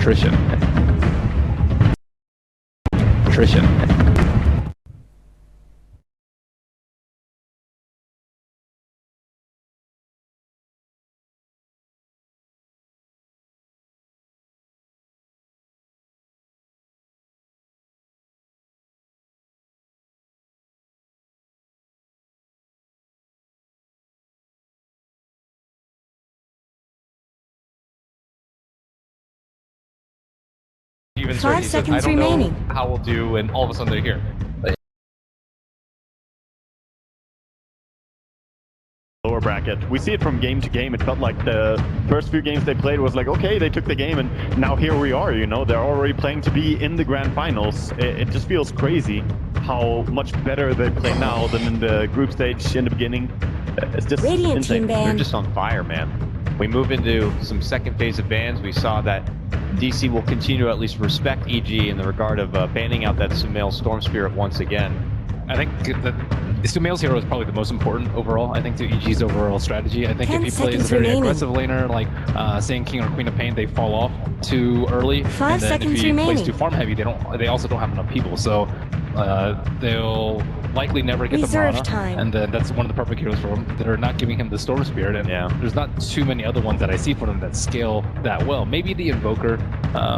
Attrition. Attrition. 5 seconds remaining. How we'll do, and all of a sudden they're here. Lower bracket. We see it from game to game. It felt like the first few games they played was like, okay, they took the game, and now here we are, you know, they're already playing to be in the grand finals. It just feels crazy how much better they play now than in the group stage in the beginning. It's just Radiant insane. Team ban. They're just on fire, man. We move into some second phase of bans. We saw that DC will continue to at least respect EG in the regard of banning out that Sumail Storm Spirit once again. I think that Sumail's hero is probably the most important overall, I think, to EG's overall strategy. I think if he plays a very aggressive laner, like saying King or Queen of Pain, they fall off too early. 5 and then seconds if he remaining. plays too farm heavy, they also don't have enough people. So they'll likely never get Reserve the mana, time. and then that's one of the perfect heroes for him. They're not giving him the Storm Spirit, and there's not too many other ones that I see for him that scale that well. Maybe the Invoker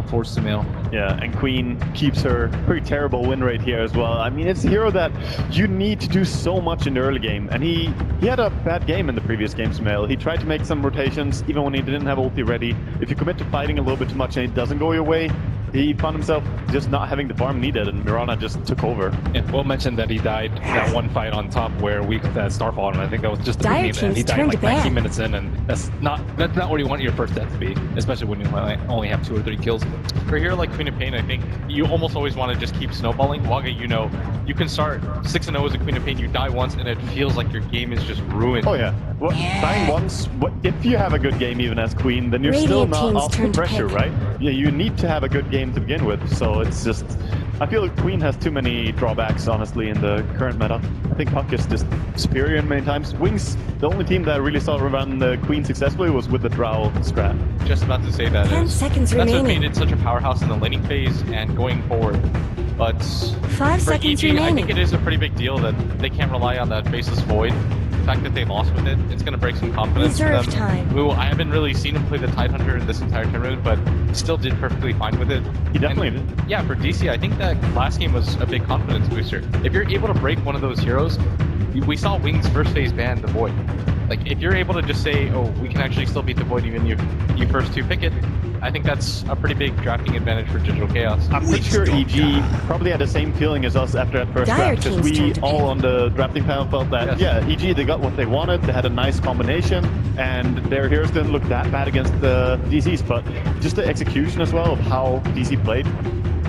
for Sumail. Yeah, and Queen keeps her pretty terrible win rate here as well. I mean, it's a hero that you need to do so much in the early game, and he had a bad game in the previous game, Sumail. He tried to make some rotations, even when he didn't have ulti ready. If you commit to fighting a little bit too much and it doesn't go your way, he found himself just not having the farm needed, and Mirana just took over. And Will mentioned that he died that one fight on top where we got that Starfall, and I think that was just the Dire beginning. He Team's died turned like ban. 19 minutes in, and that's not where you want your first death to be, especially when you only have 2 or 3 kills. For a hero like Queen of Pain, I think you almost always want to just keep snowballing. Waga, you know, you can start 6-0 as a Queen of Pain, you die once, and it feels like your game is just ruined. Oh yeah. Well, dying once, if you have a good game even as Queen, then you're still Radiant not Team's off the turn to pressure, pick. right? Yeah, you need to have a good game to begin with, so it's just... I feel like Queen has too many drawbacks, honestly, in the current meta. I think Puck is just superior in many times. Wings, the only team that I really saw run the Queen successfully was with the Drow strat. Just about to say that. 10 seconds That's what remaining. made it such a powerhouse in the laning phase and going forward. But 5 for seconds EG, I remaining. think it is a pretty big deal that they can't rely on that Faceless Void. The fact that they lost with it, it's going to break some confidence Reserve for them. time. Who I haven't really seen him play the Tidehunter in this entire tournament, but still did perfectly fine with it. He definitely And, did. Yeah, for DC, I think that last game was a big confidence booster. If you're able to break one of those heroes, we saw Wings first phase ban the Void. Like, if you're able to just say, oh, we can actually still beat the Void even if you first 2 pick it, I think that's a pretty big drafting advantage for Digital Chaos. I'm pretty sure EG probably had the same feeling as us after that first Dire draft, because Team's we turn to all pick. on the drafting panel felt that, Yes. yeah, EG, they got what they wanted, they had a nice combination, and their heroes didn't look that bad against the DCs, but just the execution as well of how DC played.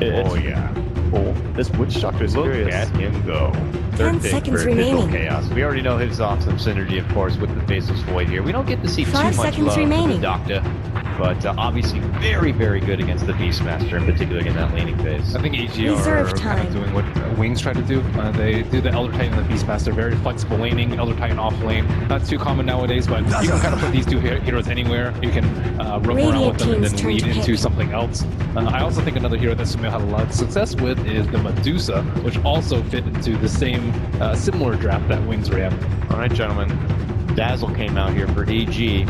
Oh yeah. Oh, this Witch Doctor is Look serious. at him go. 10 Third pick seconds for Digital remaining. Chaos. We already know his awesome synergy, of course, with the Faceless Void here. We don't get to see 5 too much seconds love for the remaining. Doctor, but obviously very, very good against the Beastmaster, in particular in that laning phase. I think EG Reserve are kind time. of doing what Wings try to do. They do the Elder Titan and the Beastmaster, very flexible laning, Elder Titan off lane. Not too common nowadays, but you can kind of put these 2 heroes anywhere. You can roam around Radiant with them and Team's then turn lead to into pick. something else. I also think another hero that Sumail had a lot of success with is the Medusa, which also fit into the same similar draft that Wings ran. All right, gentlemen. Dazzle came out here for EG.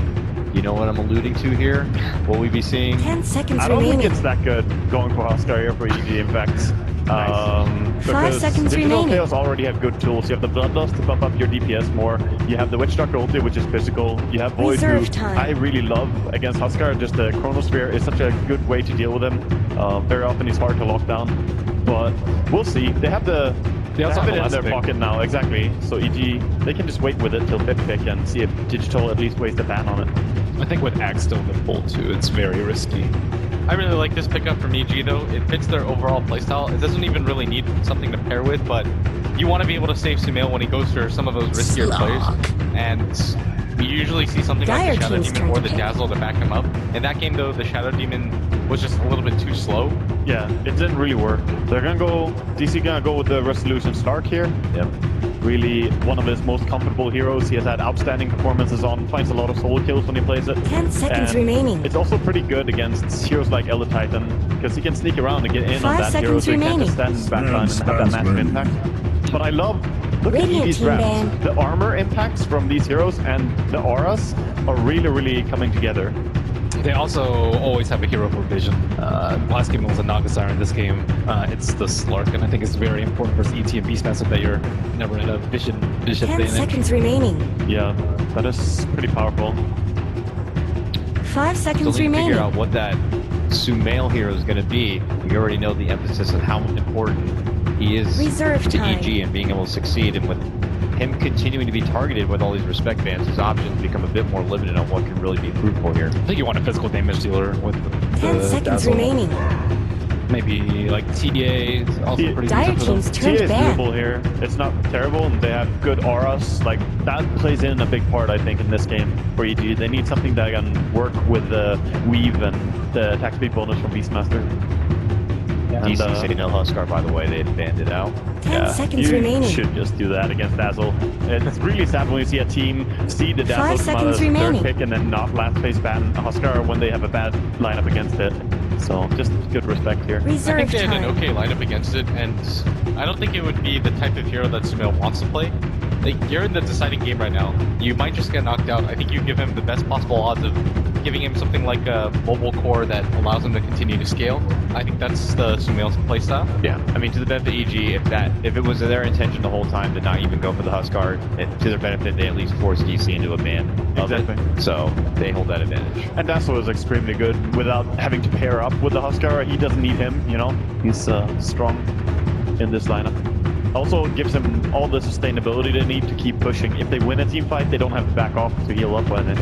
You know what I'm alluding to here? Will we be seeing? 10 seconds I don't think remaining. it's that good going for Huskar here for EG, in fact. 5 Because seconds Digital remaining. Chaos already have good tools. You have the Bloodlust to buff up your DPS more. You have the Witch Doctor ulti, which is physical. You have Void, Reserve who time. I really love against Huskar. Just the Chronosphere is such a good way to deal with him. Very often he's hard to lock down. But we'll see. They have the... They also have have it a in their last pick. pocket now, exactly. So EG, they can just wait with it till 5th pick and see if Digital at least wastes a ban on it. I think with Axe still in the pool too, it's very risky. I really like this pickup from EG though. It fits their overall playstyle. It doesn't even really need something to pair with, but you want to be able to save Sumail when he goes for some of those riskier players. And you usually see something Dire like the Shadow Team's Demon turn or to the pick. Dazzle to back him up. In that game though, the Shadow Demon was just a little bit too slow. Yeah, it didn't really work. They're gonna go... DC gonna go with the Resolution Stark here. Yep. really one of his most comfortable heroes. He has had outstanding performances on, finds a lot of solo kills when he plays it. 10 seconds And remaining. it's also pretty good against heroes like Elder Titan, because he can sneak around and get in 5 on that hero, seconds so he can't just remaining. stand in backline and have that massive impact. But I love, look at Radiant EV's team reps. ban. The armor impacts from these heroes and the auras are really coming together. They also always have a hero for vision. Last game it was a Nagasar. In this game, it's the Slark, and I think it's very important versus ET and Beastmaster that you're never in a vision 10 advantage. seconds remaining. Yeah, that is pretty powerful. 5 Still seconds need to remaining. figure out what that Sumail hero is going to be. We already know the emphasis on how important he is Reserve to time. EG and being able to succeed. And with him continuing to be targeted with all these respect bans, his options become a bit more limited on what can really be fruitful here. I think you want a physical damage dealer with 10 the seconds Dazzle. remaining. Maybe like TA is also pretty Dire decent for them. team's TA turned is bad. doable here. It's not terrible, and they have good auras. Like, that plays in a big part, I think, in this game for EG. They need something that can work with the weave and the attack speed bonus from Beastmaster. DC City no Huskar, by the way, they had banned it out. 10 seconds you remaining. should just do that against Dazzle. It's really sad when you see a team see the 5 Dazzle come out seconds as third remaining. pick and then not last phase ban Huskar when they have a bad lineup against it. So just good respect here. I think Reserve they had an time. okay lineup against it, and I don't think it would be the type of hero that Sumail wants to play. Like, you're in the deciding game right now. You might just get knocked out. I think you give him the best possible odds of giving him something like a mobile core that allows him to continue to scale. I think that's the Sumail's playstyle. Yeah, I mean, to the benefit of EG, if it was their intention the whole time to not even go for the Huskar, to their benefit, they at least forced DC into a ban of Exactly. it. So they hold that advantage. And Dazzle is extremely good without having to pair up with the Huskar. He doesn't need him, you know? He's strong in this lineup. Also gives him all the sustainability they need to keep pushing. If they win a team fight, they don't have to back off to heal up when it.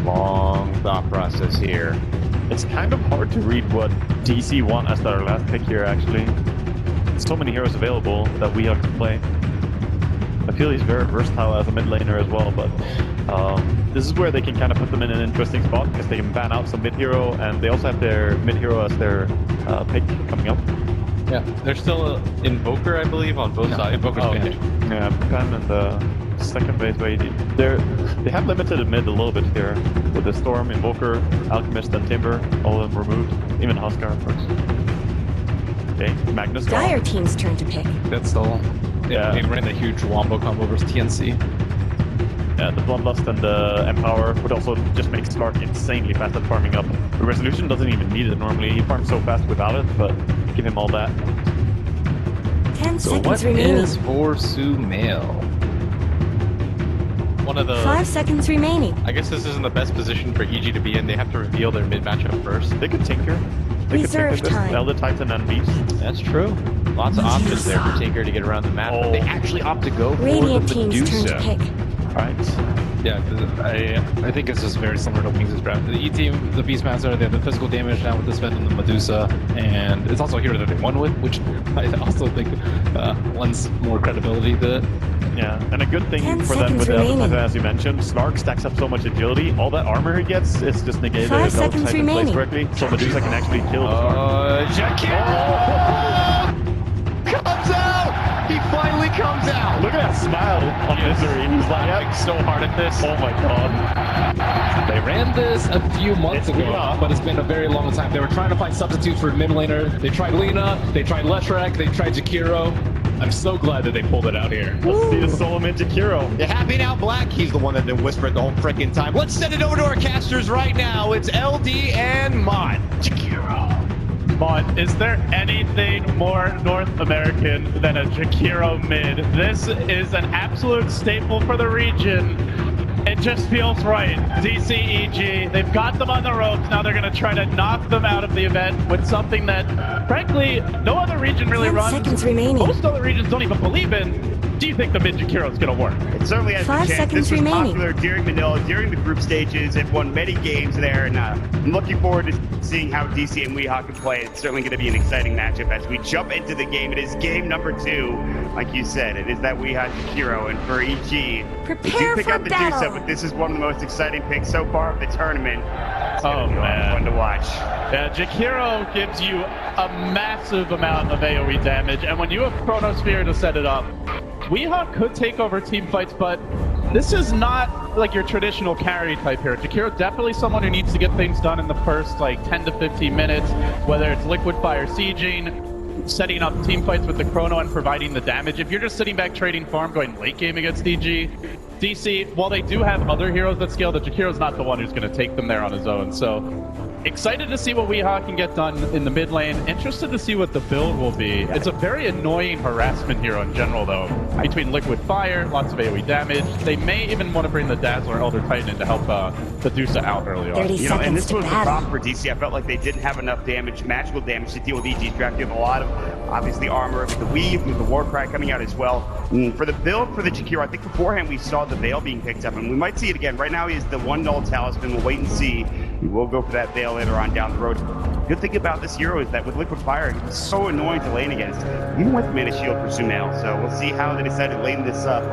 Long thought process here. It's kind of hard to read what DC want as their last pick here, actually. So many heroes available that we have to play. I feel he's very versatile as a mid laner as well, but this is where they can kind of put them in an interesting spot because they can ban out some mid hero, and they also have their mid hero as their pick coming up. Yeah, there's still an Invoker, I believe, on both sides. Invoker's Oh, banned. yeah, Pan and the second base way. They have limited mid a little bit here with the Storm, Invoker, Alchemist, and Timber, all of them removed. Even Huskar, of course. Okay, Magnus. Dire team's turn to pick. That's still. Yeah. They ran the huge wombo combo versus TNC. Yeah, the Bloodlust and the Empower would also just make Slark insanely fast at farming up. The Resolution doesn't even need it normally. He farms so fast without it, but give him all that. 10 So what seconds remaining. is for Sumail? One of the... 5 seconds remaining. I guess this isn't the best position for EG to be in. They have to reveal their mid matchup first. They could Tinker. They Reserve could Tinker time. this. Elder Titan and Beast. That's true. Lots of options there for Tinker to get around the map, but they actually opt to go for Radiant the team's turn to Medusa. pick. Alright. Yeah, I think it's just very similar to Wings' draft. The E team, the Beastmaster, they have the physical damage now with the Sven and the Medusa, and it's also a hero that they won with, which I also think lends more credibility to it. Yeah, and a good thing 10 for them with the seconds Elder Titan, remaining. as you mentioned, Slark stacks up so much agility. All that armor he gets is just negated 5 if Elder seconds Titan plays remaining. correctly, so Medusa can actually kill the Slark. Jakiro comes out! He finally comes out! Look at that smile on Misery. He's like, Laughing yep. so hard at this. Oh my god. They ran this a few months It's ago, Lina. but it's been a very long time. They were trying to find substitutes for mid laner. They tried Lina, they tried Leshrac, they tried Jakiro. I'm so glad that they pulled it out here. Let's see the solo mid Jakiro. You happy now, Black? He's the one that's been whispering the whole freaking time. Let's send it over to our casters right now. It's LD and Mod. Jakiro. But is there anything more North American than a Jakiro mid? This is an absolute staple for the region. It just feels right. DCEG, they've got them on the ropes. Now they're going to try to knock them out of the event with something that, frankly, no other region really 10 runs. seconds remaining. Most other regions don't even believe in. Do you think the mid Jakiro is going to work? It certainly has 5 a chance. seconds This was remaining. popular during Manila, during the group stages. It won many games there, and I'm looking forward to seeing how DC and Weehawk can play. It's certainly going to be an exciting matchup as we jump into the game. It is game number 2, like you said. It is that Weehawk Jakiro, and for EG, we do Prepare pick for up the battle. Medusa, but this is one of the most exciting picks so far of the tournament. That's gonna be fun to watch. Yeah, Jakiro gives you a massive amount of AoE damage, and when you have Chronosphere to set it up, Weehaw could take over team fights, but this is not like your traditional carry type here. Jakiro definitely someone who needs to get things done in the first like 10 to 15 minutes, whether it's Liquid Fire sieging, setting up team fights with the Chrono and providing the damage. If you're just sitting back trading farm going late game against DC, while they do have other heroes that scale, the Jakiro's not the one who's going to take them there on his own. So excited to see what Weehaw can get done in the mid lane. Interested to see what the build will be. It's a very annoying harassment hero in general, though. Between Liquid Fire, lots of AoE damage. They may even want to bring the Dazzler Elder Titan in to help the Medusa out early on. 30 You know, and this seconds to was the battle. problem for DC. I felt like they didn't have enough damage, magical damage, to deal with EG's draft. You have a lot of, obviously, armor with the Weave, with the Warcry coming out as well. For the build for the Jakiro, I think beforehand we saw the Veil being picked up, and we might see it again. Right now he is the one null talisman. We'll wait and see. We will go for that Veil later on down the road. Good thing about this hero is that with Liquid Fire, it's so annoying to lane against, even with Mana Shield for Sumail. So we'll see how they decide to lane this up.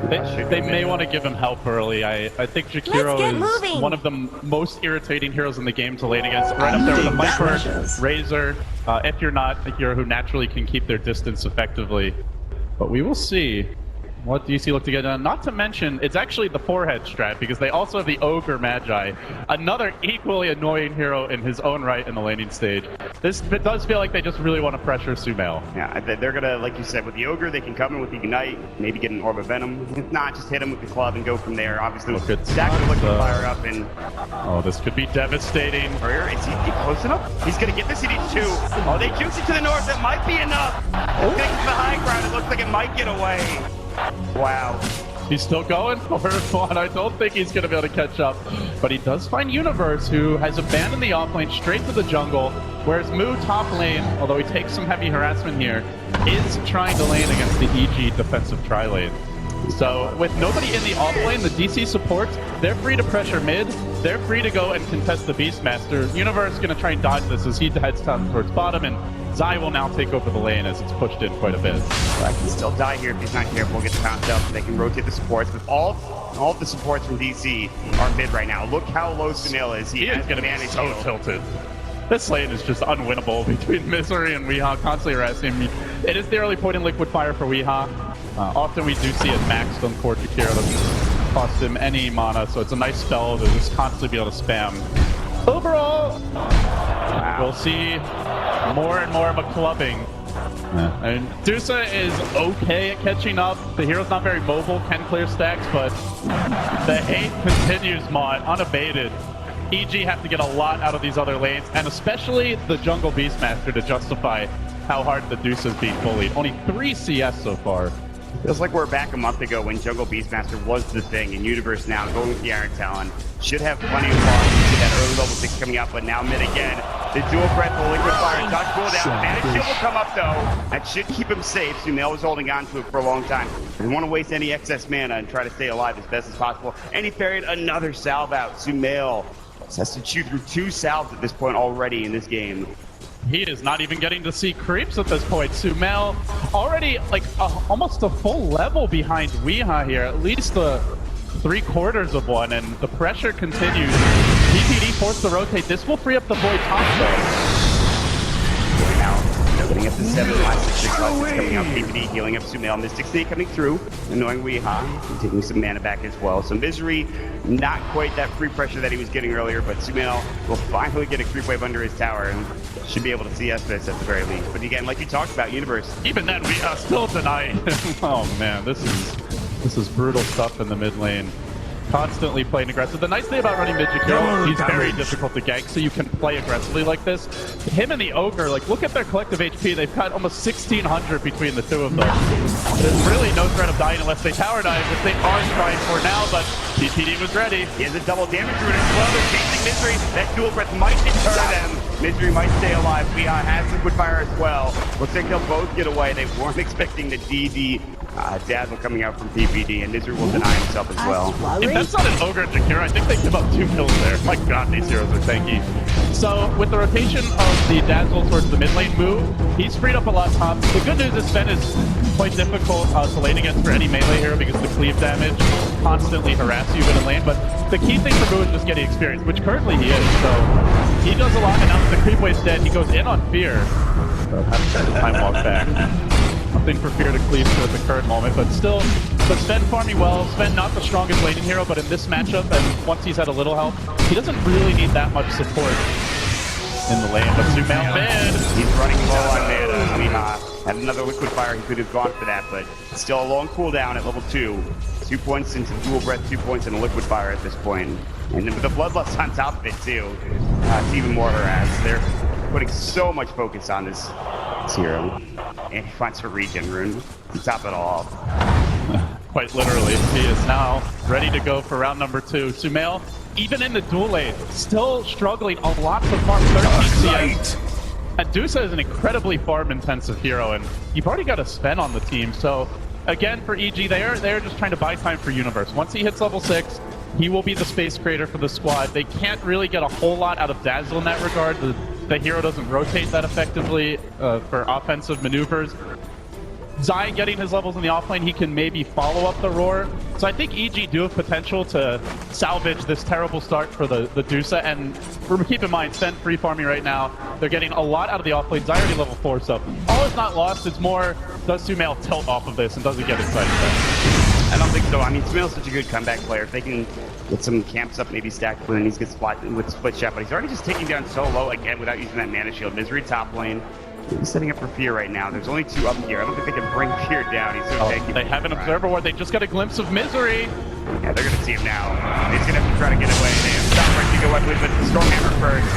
They may want to give him help early. I think Jakiro get is moving. one of the most irritating heroes in the game to lane against. Right up there with a Viper, Razor, if you're not a hero who naturally can keep their distance effectively. But we will see what DC look to get done. Not to mention, it's actually the forehead strat, because they also have the Ogre Magi, another equally annoying hero in his own right in the laning stage. It does feel like they just really want to pressure Sumail. Yeah, they're gonna, like you said, with the Ogre, they can come in with the Ignite, maybe get an Orb of Venom. If not, just hit him with the club and go from there. Obviously, Look at stack the Liquid Sansa. Fire up and Oh, this could be devastating. Warrior, is he close enough? He's gonna get this. He needs two. Oh, they juice it to the north. That might be enough. It's gonna get the high ground. It looks like it might get away. Wow. He's still going for one. I don't think he's going to be able to catch up. But he does find Universe, who has abandoned the offlane straight to the jungle, whereas Moo top lane, although he takes some heavy harassment here, is trying to lane against the EG defensive tri-lane. So with nobody in the offlane, the DC supports, they're free to pressure mid. They're free to go and contest the Beastmaster. Universe is going to try and dodge this as he heads down towards bottom, and Zai will now take over the lane as it's pushed in quite a bit. I can still die here if he's not careful. Gets pounced up. They can rotate the supports, but all of the supports from DC are mid right now. Look how low Sumail is. He is going to be so tilted. This lane is just unwinnable between Misery and Weehaw, constantly harassing me. It is the early point in Liquid Fire for Weehaw. Often we do see it maxed on core Jakiro. Doesn't cost him any mana, so it's a nice spell to just constantly be able to spam. Overall, we'll see more and more of a clubbing. And Medusa is okay at catching up. The hero's not very mobile, can clear stacks, but the hate continues, Mott, unabated. EG have to get a lot out of these other lanes, and especially the Jungle Beastmaster to justify how hard the Deuce is being bullied. Only 3 CS so far. Feels like we're back a month ago when Jungle Beastmaster was the thing, and Universe now going with the Iron Talon. Should have plenty of farm to that early level 6 coming up, but now mid again. The dual breath, the Liquid Fire, dodge cooldown. Mana Shield will come up though. That should keep him safe. Sumail was holding on to it for a long time. They want to waste any excess mana and try to stay alive as best as possible. And he parried another salve out. Sumail has to chew through 2 salves at this point already in this game. He is not even getting to see creeps at this point. Sumail already like almost a full level behind Weehaw here, at least 3/4 of one, and the pressure continues. PPD forced to rotate. This will free up the Void top though. Now, getting up to 7 last 6 coming out. PPD healing up Sumail. Mystic Snake coming through, annoying Weehaw, taking some mana back as well. So Misery, not quite that free pressure that he was getting earlier, but Sumail will finally get a creep wave under his tower and should be able to CS this at the very least. But again, like you talked about, Universe. Even then, we are still denying. Oh man, this is brutal stuff in the mid lane. Constantly playing aggressive. The nice thing about running mid Jakiro, he's very difficult to gank, so you can play aggressively like this. Him and the Ogre, like, look at their collective HP. They've got almost 1,600 between the two of them. There's really no threat of dying unless they tower dive, which they are trying for now, but PPD was ready. He has a double damage rune as well. They're chasing Misery. That dual breath might deter them. Misery might stay alive. Weehaw has Liquid Fire as well. Looks like they'll both get away. They weren't expecting the DD Dazzle coming out from PPD, and Misery will deny himself as well. If that's not an Ogre Jakiro, I think they give up 2 kills there. My god, these heroes are tanky. So, with the rotation of the Dazzle towards the mid lane move, he's freed up a lot top. The good news is Sven is quite difficult to lane against for any melee hero because the cleave damage constantly harasses you in a lane, but the key thing for Boo is just getting experience, which currently he is. So he does a lot, and now that the creep wave's dead, he goes in on Fear. So has to time walk back. Nothing for Fear to cleave to at the current moment, but still, but Sven farming well. Sven not the strongest laning hero, but in this matchup, and once he's had a little help, he doesn't really need that much support in the lane. But Sumail mid. He's running low on mana. Weehaw had another liquid fire. He could have gone for that, but still a long cooldown at level 2. 2 points into dual breath, 2 points in a liquid fire at this point. And then with the bloodlust on top of it too, it's even more harass. They're putting so much focus on this hero. And he finds a regen rune to top it all off. Quite literally, he is now ready to go for round number 2. Sumail, even in the dual lane, still struggling a lot to farm 13 CS. And Dusa is an incredibly farm-intensive hero, and you've already got a Sven on the team. So again, for EG, they're just trying to buy time for Universe. Once he hits level 6, he will be the space creator for the squad. They can't really get a whole lot out of Dazzle in that regard. The hero doesn't rotate that effectively for offensive maneuvers. Zai getting his levels in the offlane, he can maybe follow up the Roar. So I think EG do have potential to salvage this terrible start for the Dusa. And keep in mind, Sven free farming right now. They're getting a lot out of the offlane. Zai already level 4, so all is not lost. It's more, does Sumail tilt off of this and does he get excited? I don't think so. I mean, Sumail's such a good comeback player. If they can get some camps up, maybe stacked when he's gets split with split shot, but he's already just taking down so low again without using that mana shield. Misery top lane. He's setting up for Fear right now. There's only 2 up here. I don't think they can bring Fear down. He's so tanky. They have an observer ward. They just got a glimpse of Misery. Yeah, they're going to see him now. He's going to have to try to get away. They have stop right to go up with the Stormhammer first.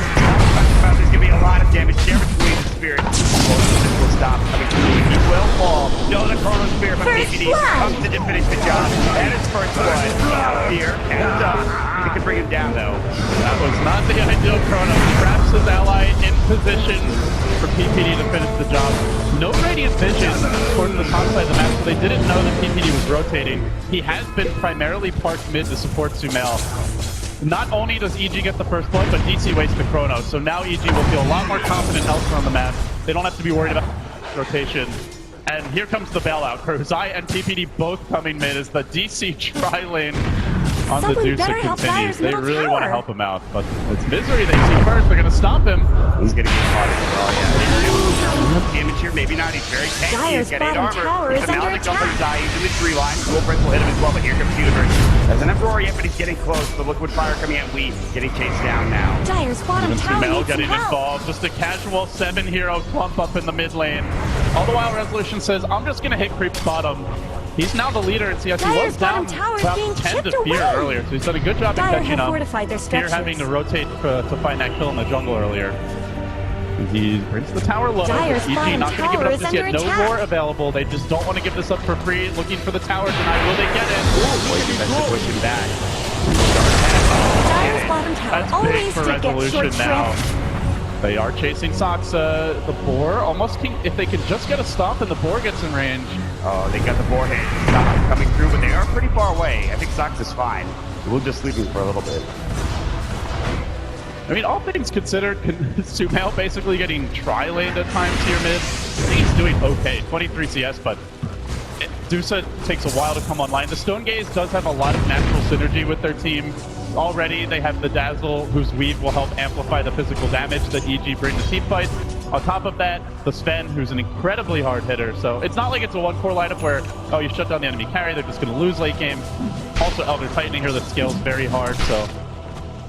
There's going to be a lot of damage there between the Spirit. This will stop coming through. He will fall. No, the Chrono Spear, but PPD comes to finish the job. And his first blood. Fear and they can bring him down, though. That was not the ideal Chrono. Traps his ally in position for PPD to finish the job. No Radiant Vision towards the top side of the map, so they didn't know that PPD was rotating. He has been primarily parked mid to support Sumail. Not only does EG get the first blood, but DC wastes the Chrono, so now EG will feel a lot more confident elsewhere on the map. They don't have to be worried about rotation. And here comes the bailout. Zai and PPD both coming mid as the DC tri-lane on the Dusa continues. They really want to help him out, but it's Misery they see first. They're going to stop him. He's going to get caught as well, yeah. Damage here, maybe not. He's very tanky. He's got 8 armor. He's a Maldic jumping Zai. He's in the tree line. Dual Breath will hit him as well, but here comes Universe. Doesn't have Roar yet, but he's getting close. The liquid fire coming at Wheat, getting chased down now. Dyer's bottom tower needs some getting help. involved. Just a casual 7 hero clump up in the mid lane. All the while, Resolution says, I'm just going to hit Creep's bottom. He's now the leader in CS. He was down about 10 to Fear earlier, so he's done a good job in catching up. Fear having to rotate to find that kill in the jungle earlier. He brings the tower low. EG not going to give it up just yet. No Roar available. They just don't want to give this up for free. Looking for the tower tonight. Will they get it? Ooh, push him back. Dyer's bottom tower That's big always for did get Resolution short now. shrift. They are chasing Soxa. The boar almost can, if they could just get a stop and the boar gets in range. Oh, they got the boar hit. Sox coming through, but they are pretty far away. I think Sox is fine. We'll just leave him for a little bit. I mean, all things considered, Sumail basically getting tri-laned at times here mid. I think he's doing okay, 23 CS, but Dusa takes a while to come online. The Stone Gaze does have a lot of natural synergy with their team. Already, they have the Dazzle, whose weave will help amplify the physical damage that EG bring to team fights. On top of that, the Sven, who's an incredibly hard hitter. So it's not like it's a one-core lineup where, oh, you shut down the enemy carry, they're just going to lose late game. Also, Elder Tightening here that scales very hard, so...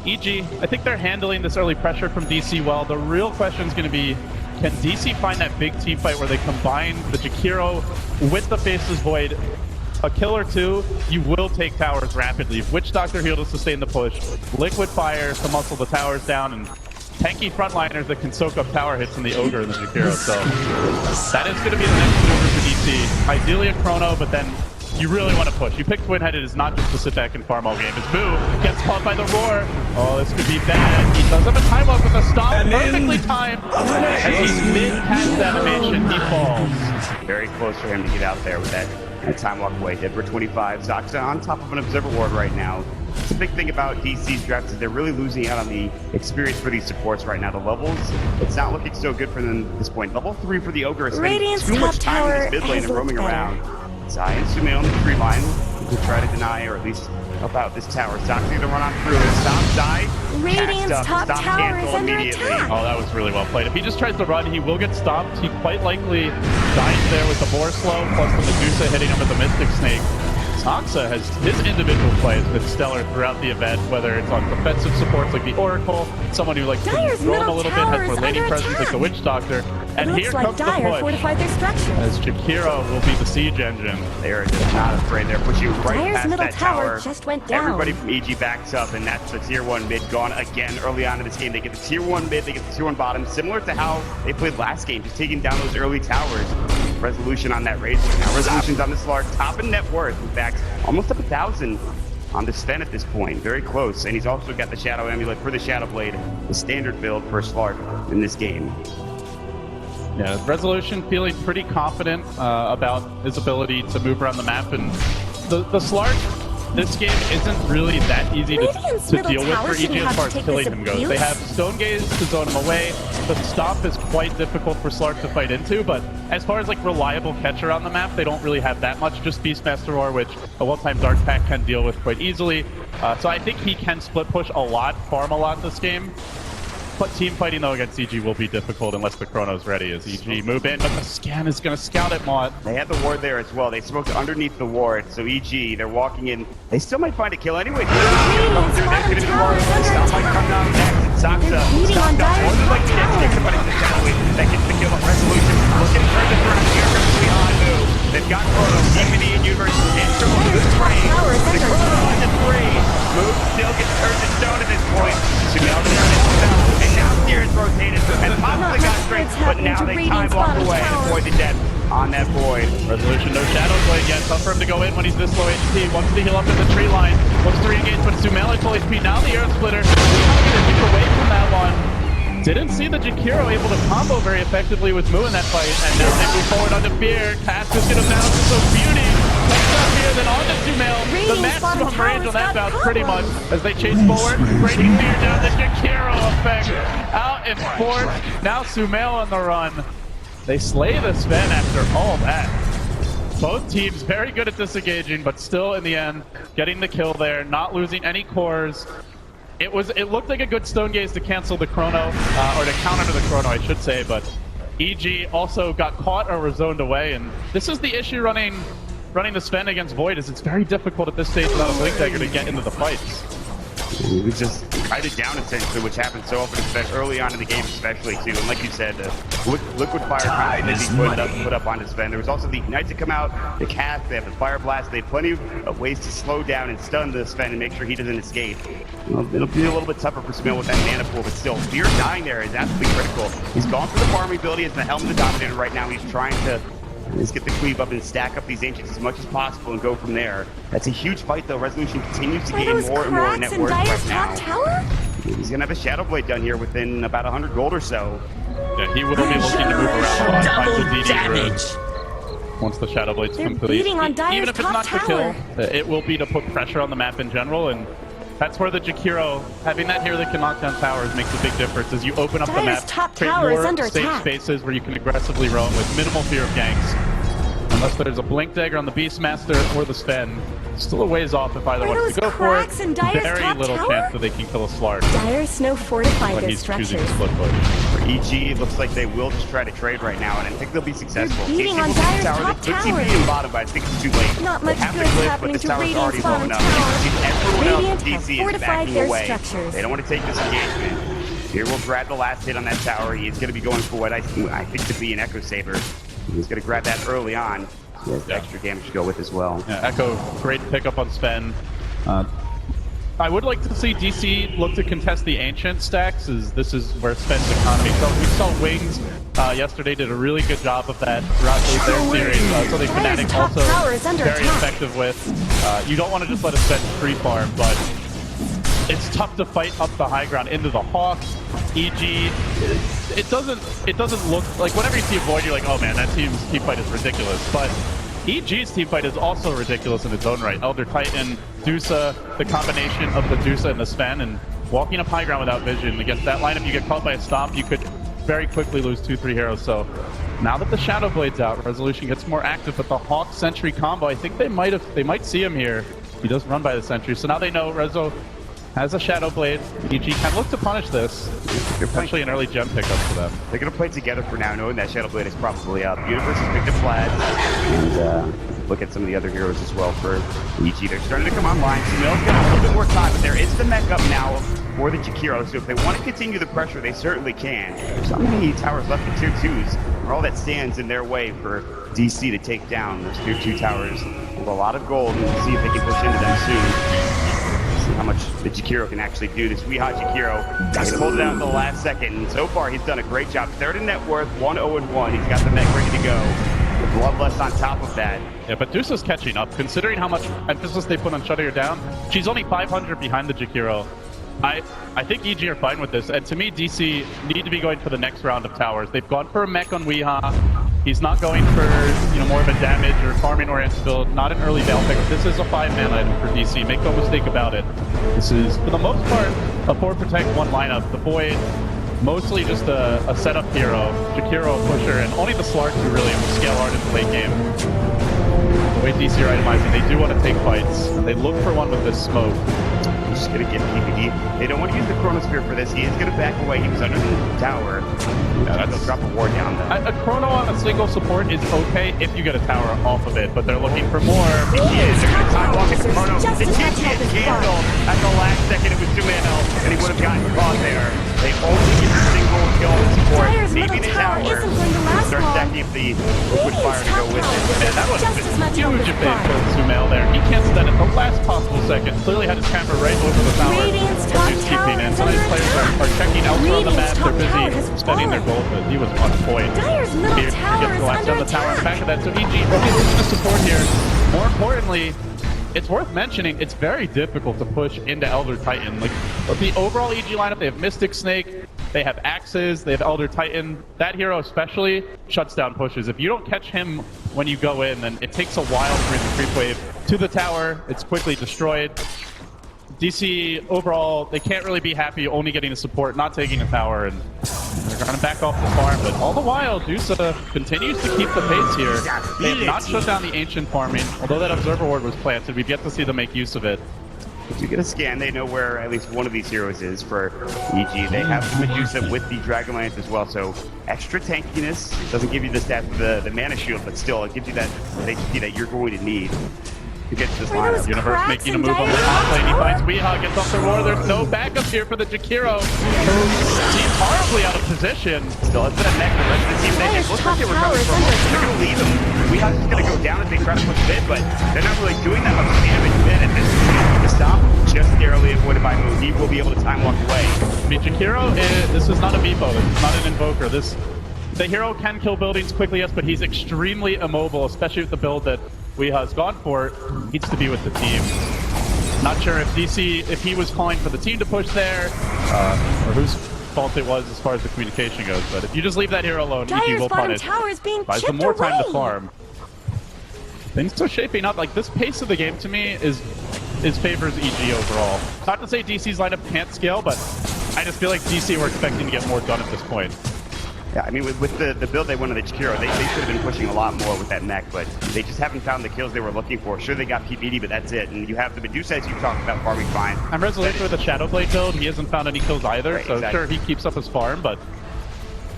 EG, I think they're handling this early pressure from DC well. The real question is going to be, can DC find that big team fight where they combine the Jakiro with the Faceless Void? A kill or two, you will take towers rapidly. Witch Doctor heal to sustain the push. Liquid Fire to muscle the towers down, and tanky frontliners that can soak up tower hits in the Ogre and the Jakiro. So that is going to be the next maneuver for DC. Ideally a Chrono, but then you really want to push. You pick Twin-Headed is not just to sit back and farm all game. As Boo gets caught by the Roar. Oh, this could be bad. He does have a time up with a stop. Perfectly timed. As he's mid-cast animation, he falls. Very close for him to get out there with that time walk away. Dead for 25. Zoxa on top of an Observer Ward right now. It's a big thing about DC's drafts is they're really losing out on the experience for these supports right now. The levels, it's not looking so good for them at this point. Level 3 for the Ogre is spending too much time in this mid lane and roaming around. Zai and Sumail in the tree line. to try to deny or at least help out this tower. Stock's gonna run on through. Stop, die. Radiant's Cast up. top Stop tower cancel is under immediately. attack. Oh, that was really well played. If he just tries to run, he will get stopped. He quite likely dies there with the Boar Slow, plus the Medusa hitting him with the Mystic Snake. Toxa has his individual play has been stellar throughout the event, whether it's on defensive supports like the Oracle, someone who likes to Dyer's roam a middle little bit, tower has more is laning under presence like the attack. Witch Doctor. And It here looks like comes the Dyer push, fortified their structures. as Jakiro will be the siege engine. They are just not afraid. They're pushing right Dyer's past middle that tower tower. just went down. Everybody from EG backs up, and that's the tier 1 mid gone again early on in this game. They get the tier 1 mid, they get the tier 1 bottom, similar to how they played last game, just taking down those early towers. Resolution on that Razor. Now Resolution's on this large, top in net worth. In fact, almost up 1,000 on the Sven at this point. Very close. And he's also got the Shadow Amulet for the Shadow Blade, the standard build for Slark in this game. Yeah, Resolution feeling pretty confident about his ability to move around the map, and the Slark, this game isn't really that easy Radiant's to middle deal with tower for EG shouldn't as have far to as take killing this him goes. abuse. They have Stone Gaze to zone him away. The stop is quite difficult for Slark to fight into, but as far as like reliable catcher on the map, they don't really have that much. Just Beastmaster Roar, which a one-time Dark Pack can deal with quite easily. So I think he can split push a lot, farm a lot this game. But team fighting though against EG will be difficult unless the Chrono's ready as EG move in, but the scan is going to scout it, Maud. They had the ward there as well. They smoked underneath the ward, so EG, they're walking in. They still might find a kill anyway. Radiant's bottom tower is under Stop might come down next. Saksa. They're beating on Dyer's More than likely top next. Get somebody to the Shadow Blade. That gets the kill on Resolution. Looking to turn this around here. Really on move. They've got Chronos, DPD, and Universe. Instrument Dyer's is top free. tower is The under Chrono attack. is free. Move still gets turned to stone at this point. Sumel turns himself. And now Sears rotated and possibly got straight, but now they time walk away and avoid the death on that void. Resolution, no Shadow Blade yet. Tough for him to go in when he's this low HP. Wants to heal up in the tree line. Looks to re-engage, but Sumail at full HP. Now the Earth Splitter. He's going to keep away from that one. Didn't see the Jakiro able to combo very effectively with Mu in that fight. And now they move forward onto Fear. Cask is going to bounce with some beauty. Next up here, then on to Sumail. The Radiant's maximum bottom range on that tower's bounce got pretty cover. much as they chase forward. Breaking Fear down, the Jakiro effect. Out in fourth. Now Sumail on the run. They slay the Sven after all that. Both teams very good at disengaging, but still in the end, getting the kill there, not losing any cores. It looked like a good Stone Gaze to cancel the Chrono, or to counter the Chrono, I should say, but EG also got caught or was zoned away, and this is the issue running the Sven against Void, is it's very difficult at this stage without a Blink Dagger to get into the fights. We just kited down essentially, which happens so often, early on in the game, especially too. And like you said, the liquid fire constantly put up on his Sven. There was also the Ignite to come out, the cast, they have the Fire Blast. They have plenty of ways to slow down and stun the Sven and make sure he doesn't escape. It'll be a little bit tougher for Sumail with that mana pool, but still, Fear dying there is absolutely critical. He's gone for the farming ability as the Helm of the Dominator right now. He's trying to just get the cleave up and stack up these Ancients as much as possible and go from there. That's a huge fight though. Resolution continues to Are gain those more and more cracks net in worth Dyer's right top now. tower? He's gonna have a Shadow Blade done here within about 100 gold or so. Yeah, he will be looking to move around a lot, find the DD room. Once the Shadow Blade's They're complete. beating on Dyer's Even if it's top not to kill, tower. it will be to put pressure on the map in general, and that's where the Jakiro, having that here that can knock down towers, makes a big difference as you open up the Dyer's map, top create tower is more under safe attack. spaces where you can aggressively roam with minimal fear of ganks. Unless there's a Blink Dagger on the Beastmaster or the Sven. Still a ways off if either Are wants to those go for it. cracks in Dyer's Very top little tower? chance that they can kill a Slark Dyer's Snow fortified when their he's choosing structures. to split push. For EG, it looks like they will just try to trade right now, and I think they'll be successful. They're beating KC on will take Dyer's the tower. top They could see tower. being bottom, but I think it's too late. Not They much have good the cliff, happening but to the tower's Radiant's already low bottom enough. tower. You can see everyone else Radiant in have DC is fortified backing their away. structures. They don't want to take this engagement. Here will grab the last hit on that tower. He's going to be going for what I think to be an Echo Saber. He's going to grab that early on. He has extra damage to go with as well. Yeah, Echo, great pickup on Sven. I would like to see DC look to contest the Ancient stacks, as this is where Sven's economy goes. We saw Wings yesterday did a really good job of that throughout their series. So the Dyer's Fnatic top also tower is under very attack. effective with. You don't want to just let a Sven free farm, but it's tough to fight up the high ground into the Hawk. EG, it doesn't look like whenever you see a Void, you're like, oh man, that team's team fight is ridiculous. But EG's team fight is also ridiculous in its own right. Elder Titan, Dusa, the combination of the Dusa and the Sven, and walking up high ground without vision against that lineup, you get caught by a stomp, you could very quickly lose 2-3 heroes. So Now that the Shadow Blade's out, Resolution gets more active, but the Hawk Sentry combo, I think they might see him here. He does run by the Sentry, so now they know Rezo has a Shadow Blade. EG can look to punish this. Potentially an early gem pickup for them. They're going to play together for now, knowing that Shadow Blade is probably up. Universe has picked up flags, and look at some of the other heroes as well for EG. They're starting to come online. Sumail's got a little bit more time, but there is the mech up now for the Jakiro, so if they want to continue the pressure, they certainly can. There's not many towers left in tier 2s, or all that stands in their way for DC to take down those tier 2 towers with a lot of gold, and see if they can push into them soon. See how much the Jakiro can actually do. This Weeha Jakiro, he's pulled it out in the last second, and so far he's done a great job. Third in net worth, 1-0-1. He's got the mech ready to go. The Bloodlust on top of that. Yeah, but Dusa's catching up. Considering how much emphasis they put on shutting her down, she's only 500 behind the Jakiro. I think EG are fine with this, and to me, DC need to be going for the next round of towers. They've gone for a mech on Weeha. He's not going for, more of a damage or farming-oriented build, not an early Veil pick. This is a 5-man item for DC, make no mistake about it. This is, for the most part, a 4 protect 1 lineup. The Void, mostly just a setup hero, Jakiro pusher, and only the Slark who really will scale hard in the late game. The way DC are itemizing, they do want to take fights. They look for one with this smoke. He's just going to get PPD. They don't want to use the Chronosphere for this. He is going to back away. He was under the tower. Yeah, they'll drop a ward down though. A Chrono on a single support is okay if you get a tower off of it, but they're looking for more. They're going to time walk into Chrono. The TTS cancel at the last second. It was Sumail, and he would have gotten caught there. They only get a single kill on support. Maybe the tower. Start stacking up the liquid fire to go with it. Man, that was a huge evade for Sumail there. He canceled that at the last possible second. Clearly had his camera right over the tower. He's keeping in. Some of these players are checking elsewhere on the map. They're busy spending their gold, but he was on point. Here gets the last on the tower. Back of that, so EG only losing the support here. More importantly, it's worth mentioning, it's very difficult to push into Elder Titan. Like, the overall EG lineup, they have Mystic Snake, they have Axes, they have Elder Titan. That hero especially shuts down pushes. If you don't catch him when you go in, then it takes a while to bring the creep wave to the tower. It's quickly destroyed. DC, overall, they can't really be happy only getting the support, not taking a tower, and they're going to back off the farm. But all the while, Dusa continues to keep the pace here. They have not shut down the Ancient farming. Although that Observer Ward was planted, we've yet to see them make use of it. If you get a scan, they know where at least one of these heroes is for EG. They have the Medusa with the Dragon Lance as well, so extra tankiness. Doesn't give you the stats of the mana shield, but still, it gives you that HP that you're going to need to get to this lineup. Universe making a move on the top lane. He finds Weeha, gets off the roar. There's no backup here for the Jakiro, who seems horribly out of position. Still has been a neck. The rest of the team, they look like they were coming from us. They're going to leave them. Weeha's just going to go down as they try to push mid, but they're not really doing that much damage mid at this point. The stop just narrowly avoided by Moon. He will be able to time walk away. I mean, Jakiro, this is not a Beepo. This is not an Invoker. The hero can kill buildings quickly, yes, but he's extremely immobile, especially with the build that Weeha's gone for. Needs to be with the team. Not sure if DC, if he was calling for the team to push there, or whose fault it was as far as the communication goes. But if you just leave that hero alone, EG will punish. Buys them more time to farm. Things are shaping up. Like, this pace of the game to me is favors EG overall. Not to say DC's lineup can't scale, but I just feel like DC were expecting to get more done at this point. Yeah, I mean, with the build they won on the Jakiro, they should have been pushing a lot more with that mech, but they just haven't found the kills they were looking for. Sure, they got PPD, but that's it. And you have the Medusa, as you talked about, farming fine. I'm resolute with the Shadowblade build. He hasn't found any kills either, right, so exactly. Sure, he keeps up his farm, but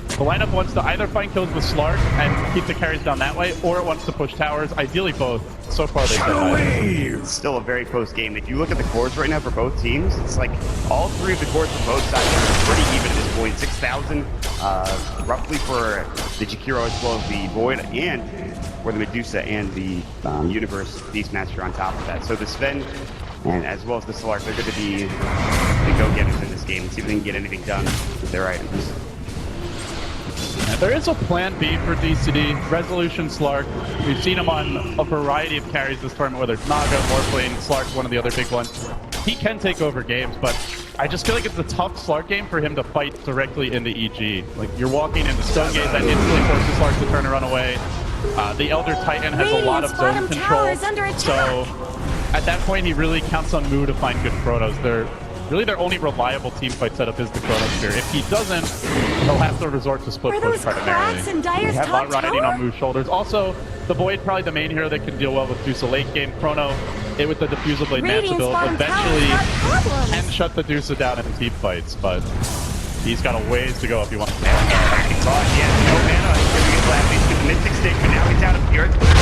the lineup wants to either find kills with Slark and keep the carries down that way, or it wants to push towers. Ideally both. So far they've done either. It's still a very close game. If you look at the cores right now for both teams, it's like all three of the cores for both sides are pretty even at this point. 6,000 roughly for the Jakiro as well as the Void, and for the Medusa and the Universe Beastmaster on top of that. So the Sven and as well as the Slark, they're going to be the go-getters in this game and see if they can get anything done with their items. There is a plan B for DCD, Resolution Slark. We've seen him on a variety of carries this tournament, whether it's Naga, Morphling, Slark's one of the other big ones. He can take over games, but I just feel like it's a tough Slark game for him to fight directly into EG. Like, you're walking into Stone Gate, that instantly forces Slark to turn and run away. The Elder Titan has a lot of zone control, so at that point he really counts on Mu to find good Chronos. Really, their only reliable team fight setup is the Chronosphere. If he doesn't, they'll have to resort to split Were push those primarily. cracks in Dire's They have top a lot riding tower? on Moo's shoulders. Also, the Void probably the main hero that can deal well with Dusa late game. Chrono, it with the Diffusal Blade match Radiant's build, bottom tower's eventually got problems. can shut the Dusa down in team fights, but he's got a ways to go if he wants to. He thought he had no mana. He's going to get at least get the Mystic Stick, but now he's out of the Earth Splitter.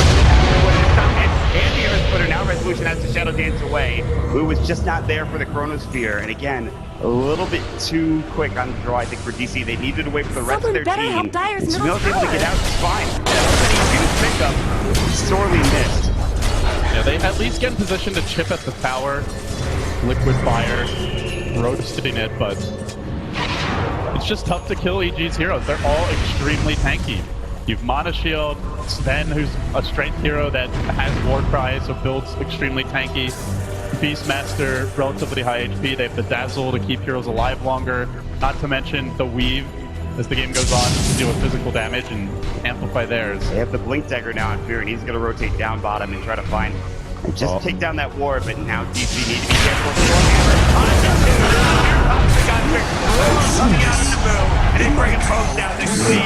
And the Earth Splitter, now Resolution has to Shadow Dance away. Who was just not there for the Chronosphere. And again, a little bit too quick on the draw, I think, for DC. They needed to wait for the rest Someone of their better team. help Dire's And middle Smill's able to tower. get out, it's fine. Huge pickup, sorely missed. Yeah, they at least get in position to chip at the tower. Liquid Fire, roasting it, but it's just tough to kill EG's heroes. They're all extremely tanky. You've Mana Shield, Sven, who's a strength hero that has War Cry, so builds extremely tanky. Beastmaster, relatively high HP. They have the Dazzle to keep heroes alive longer. Not to mention the Weave, as the game goes on, to deal with physical damage and amplify theirs. They have the Blink Dagger now on Fear, and he's going to rotate down bottom and try to find and just take down that ward, but now DC need to be careful. Coming out of the boom, and then bringing post down to Cleave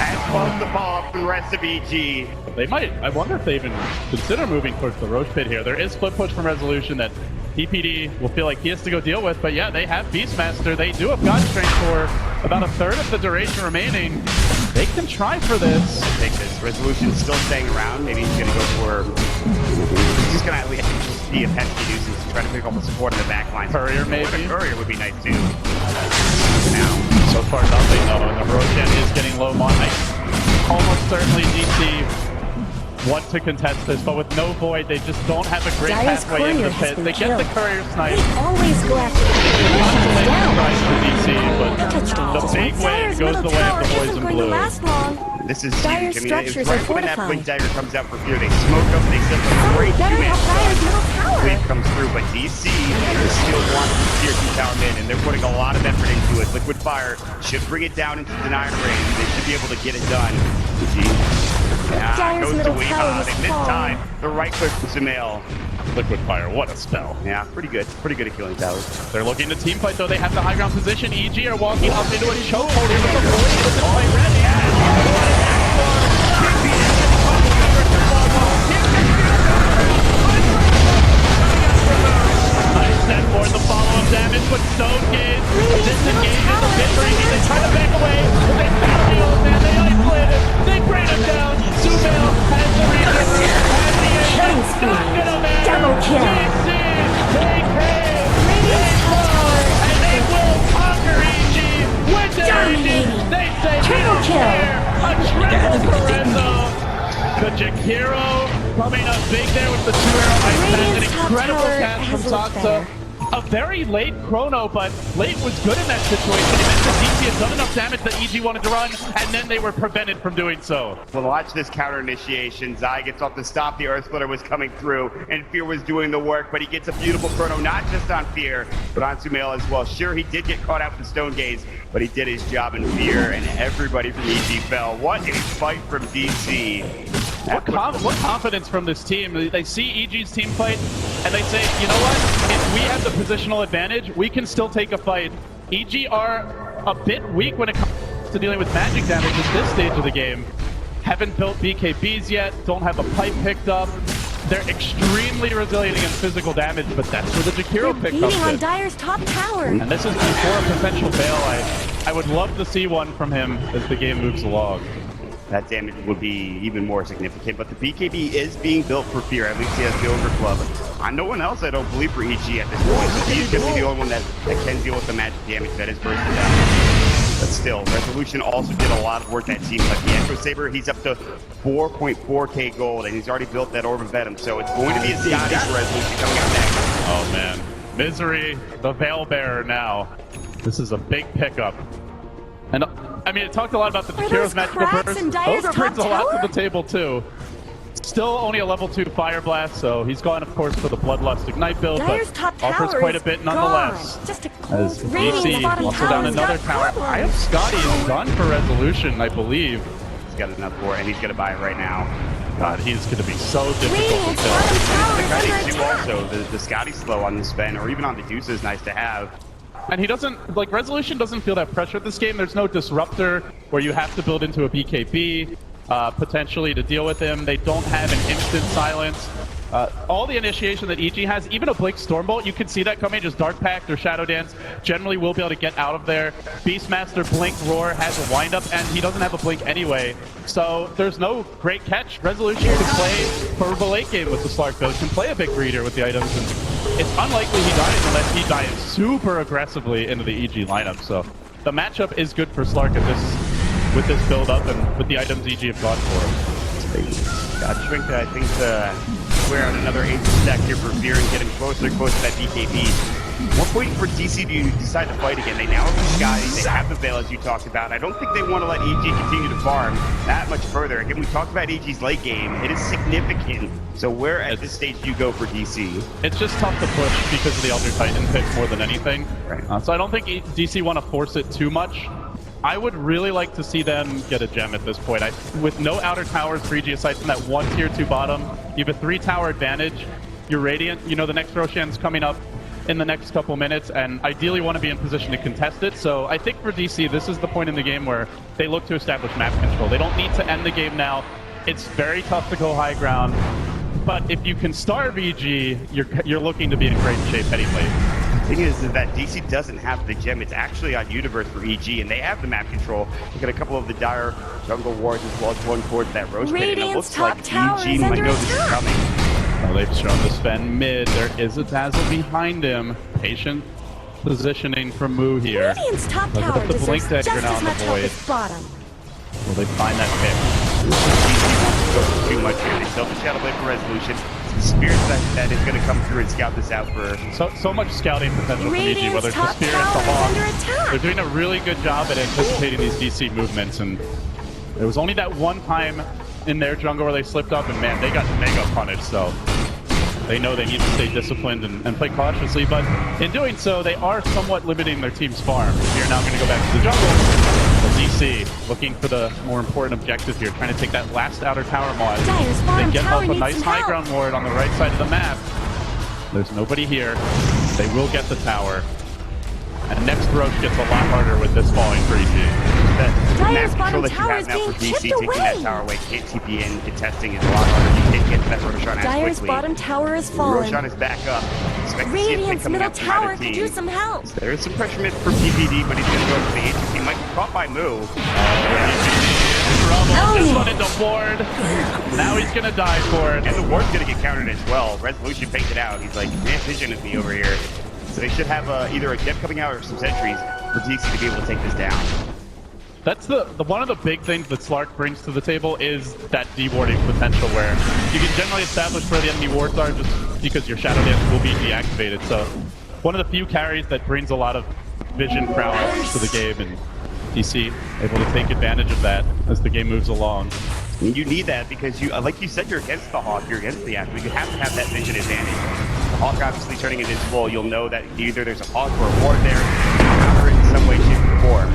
and close the ball from the rest of EG. They might, I wonder if they even consider moving towards the Roche Pit here. There is split push from Resolution that DPD will feel like he has to go deal with, but yeah, they have Beastmaster. They do have God Strength for about a third of the duration remaining. They can try for this. Take this. Resolution's still staying around. Maybe he's going to go for... He's going to at least be a pesky nuisance to try to pick up the support in the back line. Courier, maybe? A courier would be nice too. Now, so far nothing though, and the Roshan is getting low on. Almost certainly DC want to contest this, but with no Void, they just don't have a great Dire's pathway into courier the has pit. been They get the killed. courier snipe. They always go after the Consolation down. prize for DC, but Touchdown. the big win Dire's goes middle the way tower of the boys isn't in going to blue. last long. This is Dire's huge. I mean, structures it's right are when that fortified. Blink Dagger comes out for Fear. They smoke up, they set the great Better two-man help Dire's middle tower. Cleave comes through, but DC still wants to steer to tower mid, and they're putting a lot of effort into it. Liquid Fire should bring it down into denier range. They should be able to get it done. Dire's Goes to middle Weave. tower has They missed fallen. time. The right click to Sumail. Liquid Fire, what a spell. Yeah, pretty good. Pretty good at killing towers. They're looking to team fight though. They have the high ground position. EG are walking up into a chokehold here with the Void. Isn't quite ready. Nice set for the follow-up damage, but Stone Gaze disengages a bit breaking. They try to back away, but they found the old man. They isolate it. They bring him down. Sumail has the reason. Has the Killing engine. spree. Not gonna matter. Double kill. DC, they pay. Radiant's top tower And they will conquer EG with their Dominating. engine. They say we Triple don't kill. care. A triple for Renzo. The Jakiro coming up big there with the 2-arrow ice pass. An Radiant's top incredible tower cast from has looked Sansa. better. A very late chrono, but late was good in that situation. It meant that DC had done enough damage that EG wanted to run, and then they were prevented from doing so. Well, watch this counter initiation. Zai gets off the stop. The Earth Splitter was coming through, and Fear was doing the work, but he gets a beautiful chrono, not just on Fear, but on Sumail as well. Sure, he did get caught out with Stone Gaze, but he did his job in Fear, and everybody from EG fell. What a fight from DC. What confidence from this team. They see EG's team fight, and they say, you know what? If we have the positional advantage, we can still take a fight. EG are a bit weak when it comes to dealing with magic damage at this stage of the game. Haven't built BKBs yet, don't have a pipe picked up. They're extremely resilient against physical damage, but that's where the Jakiro pick Beating comes on in. Dire's top tower. And this is before a potential bail. I would love to see one from him as the game moves along. That damage would be even more significant, but the BKB is being built for Fear. At least he has the Ogre Club. On no one else, I don't believe, for EG at this point. So he's going to be the only one that can deal with the magic damage that is bursting down. But still, Resolution also did a lot of work that team. Like the Echo Saber, he's up to 4.4k gold, and he's already built that Orb of Venom. So it's going to be a Scottish Resolution coming out next. Oh man. Misery, the Veil Bearer now. This is a big pickup. And I mean, it talked a lot about the Are Jakiro's those magical cracks burst. in Dire's Ogre brings a top lot to tower? the table too. Still only a level 2 Fire Blast, so he's gone, of course, for the Bloodlust Ignite build, Dire's but top tower offers quite a is bit gone. nonetheless. Just a As cold Radiant's DC bottom also down tower's another got tower. I have problems. Scotty is done for Resolution, I believe. He's got enough for it, and he's going to buy it right now. God, he's going to be so difficult to Radiant's kill. bottom tower The is guy under they do attack. also, the Scotty slow on the Sven, or even on the Deuce is nice to have. And he doesn't, like, Resolution doesn't feel that pressure this game. There's no disruptor where you have to build into a BKB, potentially to deal with him. They don't have an instant silence. All the initiation that EG has, even a Blink Stormbolt, you can see that coming, just Dark Pact or Shadow Dance, generally will be able to get out of there. Beastmaster, Blink, Roar has a windup, and he doesn't have a Blink anyway. So there's no great catch. Resolution can play for the late game with the Slark build, can play a big reader with the items, and it's unlikely he dies unless he dies super aggressively into the EG lineup. So the matchup is good for Slark with this build up and with the items EG have gone for him. Trinka, I think, wear out another 8 stack here for Fear and getting closer and closer to that BKB. One point for DC to decide to fight again. They now have the Scotty, they have the Veil, as you talked about. I don't think they want to let EG continue to farm that much further. Again, we talked about EG's late game. It is significant. So where at this stage do you go for DC? It's just tough to push because of the Elder Titan pick more than anything. Right. So I don't think DC want to force it too much. I would really like to see them get a gem at this point. With no outer towers for EG aside from that one tier 2 bottom, you have a 3-tower advantage. You're Radiant. You know the next Roshan's coming up in the next couple minutes, and ideally want to be in position to contest it. So I think for DC, this is the point in the game where they look to establish map control. They don't need to end the game now. It's very tough to go high ground, but if you can starve EG, you're looking to be in great shape heading late. The thing is that DC doesn't have the gem. It's actually on Universe for EG, and they have the map control. Look at a couple of the dire jungle wards as well as one towards that Roche pit, and it Radiant's looks top like tower EG is might under know this is attack. coming. Well, they've shown the Sven mid. There is a Dazzle behind him. Patient positioning from Moo here. Radiant's top Look tower at the Blink deserves Dagger just now as on the much help Void. as bottom. Will they find that pick? DC wants to go for too much here. They still have the Shadow Blade for Resolution. Some Spirits that is going to come through and scout this out for... So much scouting potential from EG, whether Radiant's it's the top Spirit, the tower is Hawk. under attack. They're doing a really good job at anticipating these DC movements, and there was only that one time in their jungle where they slipped up, and man, they got mega punished, so they know they need to stay disciplined and play cautiously, but in doing so, they are somewhat limiting their team's farm. You're now going to go back to the jungle. But DC looking for the more important objective here, trying to take that last outer tower mod. Dire's They bottom get tower up a needs nice some high help. ground ward on the right side of the map. There's nobody here. They will get the tower. And next Roche gets a lot harder with this falling for EG. The Dire's map control bottom that you tower have is now for being DC, chipped taking that away. tower away, can't TP in, contesting is a lot harder. You can't get to that Roshan as Dire's quickly. bottom tower is fallen. Roshan is back up. Expect to see a pick Radiant's coming middle out from either tower could team. use some help. There is some pressure mid for PPD, but he's going to go for the Aegis. He might be caught by Moo. Trouble. This one into ward. Now he's gonna die for it. And the ward's going to get countered as well. Resolution faked it out. He's like, man, vision of me over here. So they should have either a gem coming out or some sentries for DC to be able to take this down. That's the one of the big things that Slark brings to the table is that dewarding potential where you can generally establish where the enemy wards are just because your Shadow Dance will be deactivated. So one of the few carries that brings a lot of vision prowess to the game, and DC able to take advantage of that as the game moves along. And you need that because you, like you said, you're against the Hawk, you're against the Ash, but you have to have that vision advantage. The Hawk obviously turning it invisible, you'll know that either there's a Hawk or a ward there, counter it in some way, shape, or form.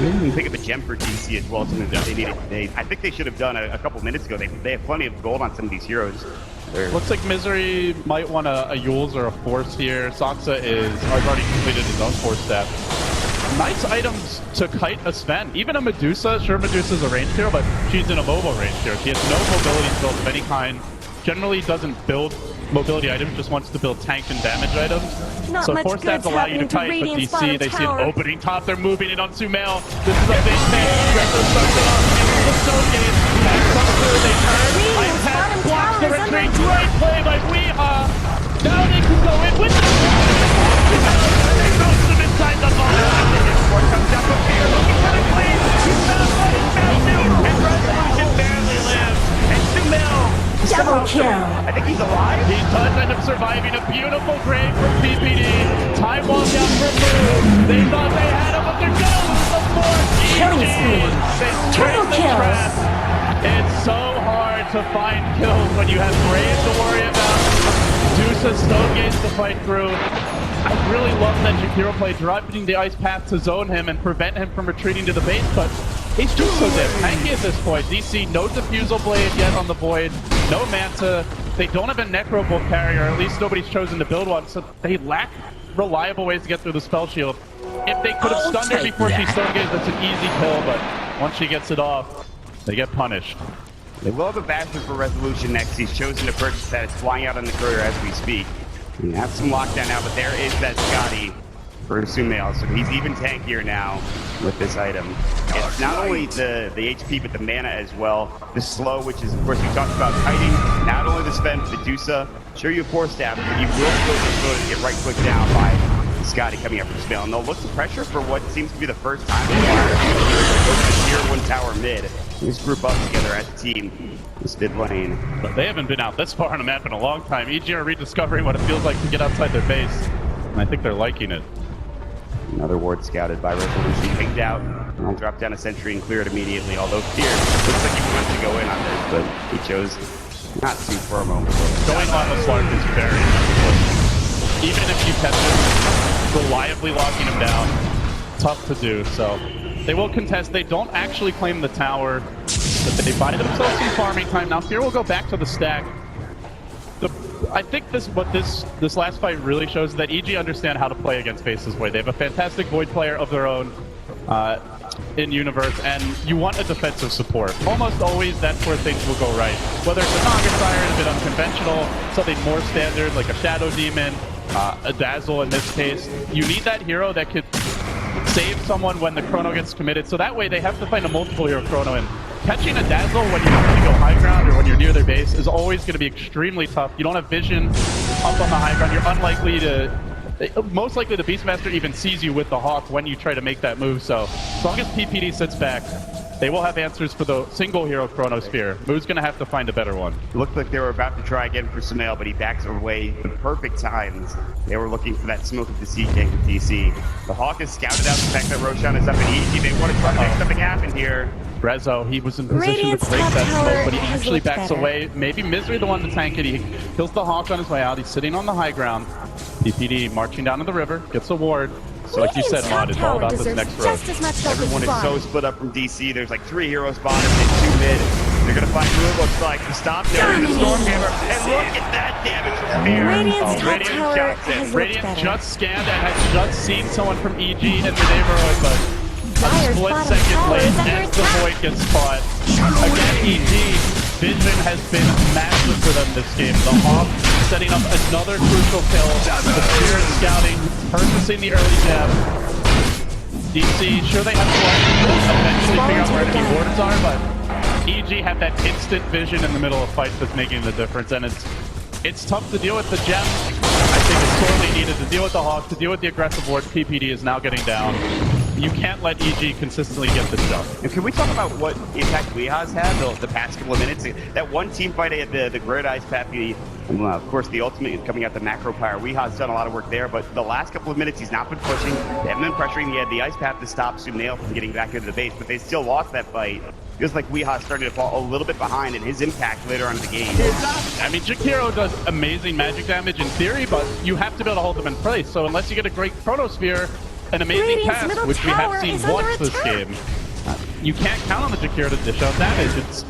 You can pick up a gem for DC as well, something that they needed. I think they should have done a couple minutes ago. They have plenty of gold on some of these heroes. Looks like Misery might want a Yules or a Force here. Saksa has already completed his own Force step. Nice items to kite a Sven. Even a Medusa. Sure, Medusa's a ranged hero, but she's in a mobile range hero. She has no mobility skills of any kind. Generally doesn't build mobility items, just wants to build tank and damage items. Not So much Force stabs good's allow you to happening to kite, but Radiant's DC, bottom they see an tower. opening top. They're moving in on Sumail. This is a big thing. Retro starts it off. It's the Stone Gate. Back comes through. They turn. Radiant's Ice Pack bottom blocks the tower is under retreat. attack. Great play by Weeha. Now they can go in with the They roast them inside the ball. Ward comes down from here, looking for the lead. He's not running fast now, and Resolution barely lives. And Sumail, Double kill. I think he's alive. He does end up surviving a beautiful grave from PPD. Time walk out for Blue. They thought they had him, but they're gonna lose the fourth. Killing GG. spree. They Triple trade the kills. trap. It's so hard to find kills when you have Graves to worry about. Deuce's Stone Gates to fight through. I really love that Jakiro play dropping the ice path to zone him and prevent him from retreating to the base, but He's just so damn tanky at this point. DC, no Diffusal Blade yet on the Void, no Manta. They don't have a Necro Bolt carrier, or at least nobody's chosen to build one, so they lack reliable ways to get through the spell shield. If they could have stunned her before she stun gazed, that's an easy kill, but once she gets it off, they get punished. They will have a bastard for resolution next. He's chosen to purchase that. It's flying out on the courier as we speak. We have some lockdown now, but there is that Scotty for Sumail, so he's even tankier now with this item. It's not only the HP, but the mana as well. The slow, which is, of course, we talked about kiting. Not only the spend, Medusa. Sure, you have Force Staff, but you will still be able to get right click down by Scotty coming up for Sumail. And they'll look to pressure for what seems to be the first time they go to the tier 1 tower mid. Just group up together as a team. This mid lane. But they haven't been out this far on the map in a long time. EG are rediscovering what it feels like to get outside their base. And I think they're liking it. Another ward scouted by Resolution, pinged out. I'll drop down a sentry and clear it immediately, although here, looks like he wants to go in on this, but he chose not to for a moment. Going on the Slark is very difficult. Even if you catch him, reliably locking him down, tough to do, so they will contest. They don't actually claim the tower, but they buy themselves some farming time. Now here we'll go back to the stack. I think what this last fight really shows is that EG understand how to play against Faceless Void. They have a fantastic Void player of their own in Universe, and you want a defensive support. Almost always that's where things will go right. Whether it's a Naga Siren, a bit unconventional, something more standard like a Shadow Demon, a Dazzle in this case. You need that hero that could save someone when the Chrono gets committed, so that way they have to find a multiple hero Chrono in. Catching a Dazzle when you're trying to go high ground or when you're near their base is always going to be extremely tough. You don't have vision up on the high ground. You're unlikely to... Most likely the Beastmaster even sees you with the Hawk when you try to make that move, so as long as PPD sits back, they will have answers for the single hero Chronosphere. Moo's going to have to find a better one. It looked like they were about to try again for Sumail, but he backs away the perfect times. They were looking for that smoke of the sea gank with DC. The Hawk has scouted out the fact that Roshan is up and easy. They want to try to make something happen here. Rezo, he was in position Radiant's to break top that tower smoke, but he has actually looked backs better. away. Maybe Misery the one to tank it. He kills the Hawk on his way out. He's sitting on the high ground. PPD marching down to the river, gets a ward. So like you said, Mod, it's all about this next road. Just as much love Everyone as is so split up from DC. There's like 3 heroes bottom and 2 mid. They're going to find who it looks like to stop there in the Stormhammer. And look at that damage from here. Radiant's top Radiant tower shouts it. has looked Radiant better. just scanned and has just seen someone from EG in the neighborhood, but a Dire's split bottom second tower late is under as the attack. Void gets caught. Again, EG, vision has been massive for them this game. The Hawk setting up another crucial kill. The Spirit scouting, purchasing the early jab. DC, sure they have to eventually figure out where enemy wardens are, but EG have that instant vision in the middle of fights that's making the difference, and it's tough to deal with the gem. I think it's sorely needed to deal with the Hawk, to deal with the aggressive ward. PPD is now getting down. You can't let EG consistently get this jump. And can we talk about what impact Weeha's had the past couple of minutes? That one team fight at the Grid Ice Path, of course, the ultimate coming out the macro power. Weeha's done a lot of work there, but the last couple of minutes he's not been pushing. They haven't been pressuring. He had the Ice Path to stop Sumail from getting back into the base, but they still lost that fight. Feels like Weeha's starting to fall a little bit behind in his impact later on in the game. I mean, Jakiro does amazing magic damage in theory, but you have to be able to hold him in place. So unless you get a great Chronosphere, an amazing Radiant's pass, middle which we tower have seen is under once this attack. game, you can't count on the Jakiro to dish out damage.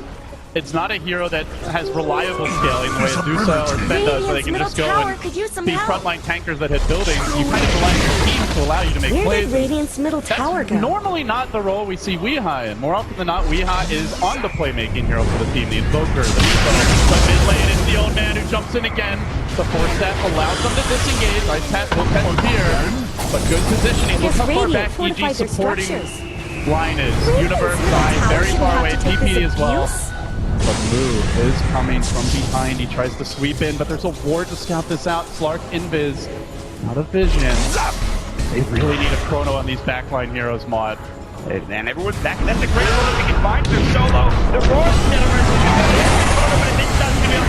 It's not a hero that has reliable scaling the way Adusa or Sven does, where they can just go and could use some be help. frontline tankers that hit buildings. You kind of rely on your team to allow you to make Where plays. did Radiant's middle tower That's go? normally not the role we see Weeha in. More often than not, Weeha is on the playmaking hero for the team, the Invoker, the Meatball. But mid lane is the old man who jumps in again. The Force Staff allows them to disengage. Ice Path will catch here, but good positioning. Look Yes, how far Radiant back fortified EG their supporting structures. line is. Radiant's Universe middle side, tower very shouldn't far have away. to take this PPD as well. abuse. But Moo is coming from behind. He tries to sweep in, but there's a ward to scout this out. Slark invis, out of vision. They really need a chrono on these backline heroes, Mod. And everyone's back. That's a great one that we can find. They're solo. The Roar's still but it didn't touch him.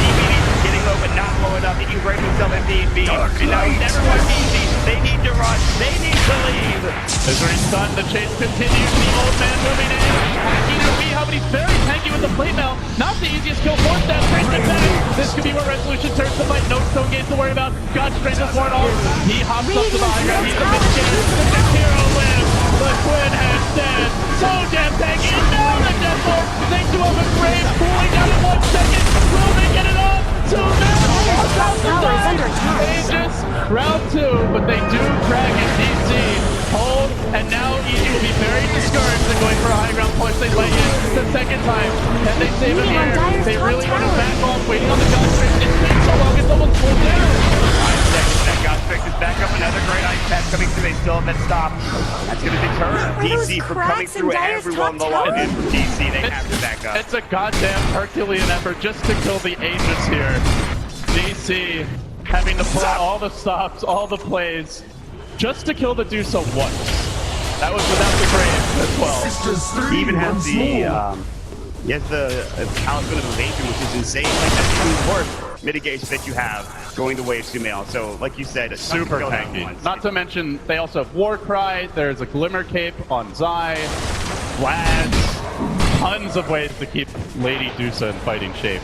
DBD's getting low, but not low enough. He can break himself MVP. And now he's never won easy. They need to run. They need to leave. Misery's done. The chase continues. The old man moving in. Hacking a Weeha, but he's very tanky with the play now. Not the easiest kill. Force that brings it back. This could be where Resolution turns the fight. No stone gates to worry about. God strains the ward off. He hops up to the high ground. He's a bit scared. The hero lives. The Quinn has dead. push, they lay in the second time. Can they save him Meeting on here? Dire's They top really want to tower. back off, waiting on the gun straight. It's been so long, it's almost pulled down. 5 seconds. That Godspect is back up. Another great ice pack coming through. They still have that stop. That's going to deter What are those DC from coming cracks in through Dire's everyone. The top long tower? in from DC. They have to back up. It's a goddamn Herculean effort just to kill the Aegis here. DC having to pull out all the stops, all the plays, just to kill the Dusa once. That was without the grave as well. He even has the talisman of evasion, which is insane. Like that's the worst mitigation that you have going the way of Sumail. So, like you said, Super go down tanky. once. Not to mention, they also have Warcry, there's a Glimmer Cape on Zai, Vlad, tons of ways to keep Lady Dusa in fighting shape.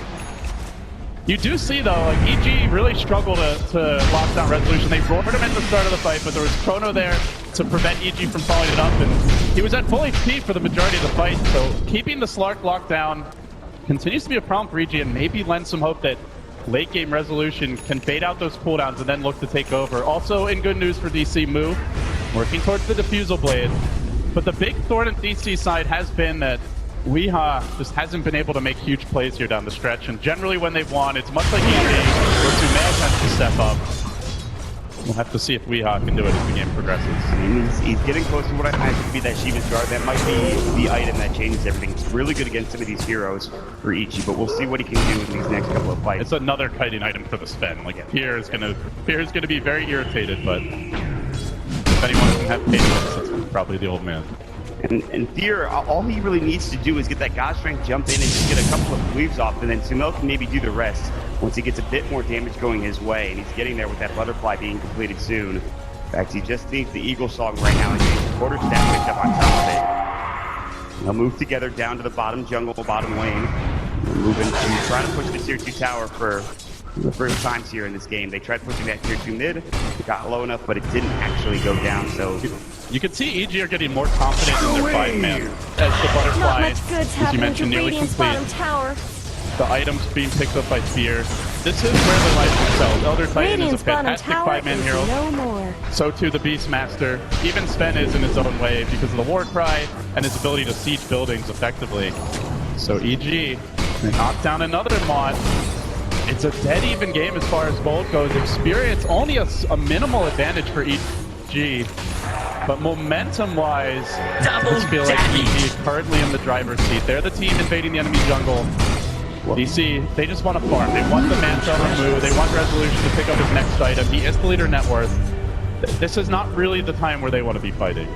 You do see, though, like, EG really struggled to lock down Resolution. They roared him at the start of the fight, but there was Chrono there to prevent EG from following it up, and he was at full HP for the majority of the fight, so keeping the Slark locked down continues to be a problem for EG, and maybe lends some hope that late game Resolution can fade out those cooldowns and then look to take over. Also, in good news for DC, Mu working towards the Diffusal Blade, but the big thorn in DC's side has been that Weeha just hasn't been able to make huge plays here down the stretch, and generally when they've won, it's much like EG, where Sumail tends to step up. We'll have to see if Weeha can do it as the game progresses. I mean, he's getting close to what I imagine to be that Shiva's Guard. That might be the item that changes everything. It's really good against some of these heroes for EG, but we'll see what he can do in these next couple of fights. It's another kiting item for the Sven. Like, Fear is gonna be very irritated, but if anyone can have patience, it's probably the old man. And Fear, all he really needs to do is get that God Strength jump in and just get a couple of weaves off, and then Sumail can maybe do the rest once he gets a bit more damage going his way, and he's getting there with that Butterfly being completed soon. In fact, he just needs the Eagle Song right now and get the quarter staff picked up on top of it. They'll move together down to the bottom jungle, bottom lane. They're moving to try to push the tier 2 tower for the first times here in this game. They tried pushing that tier 2 mid, it got low enough, but it didn't actually go down, so... You can see EG are getting more confident in their 5-man as the Not Butterfly, much good's as you happening to mentioned, nearly Radiant's complete. bottom tower. The items being picked up by Fear. This is where they like themselves. Elder Titan Radiant's is a bottom fantastic tower 5-man is hero. no more. So too the Beastmaster. Even Sven is in his own way because of the Warcry and his ability to siege buildings effectively. So EG, they knock down another mod. It's a dead even game as far as gold goes. Experience only a minimal advantage for EG. But momentum-wise, I just feel like EG is currently in the driver's seat. They're the team invading the enemy jungle. DC, they just want to farm. They want the Mantra removed. They want Resolution to pick up his next item. He is the leader net worth. This is not really the time where they want to be fighting.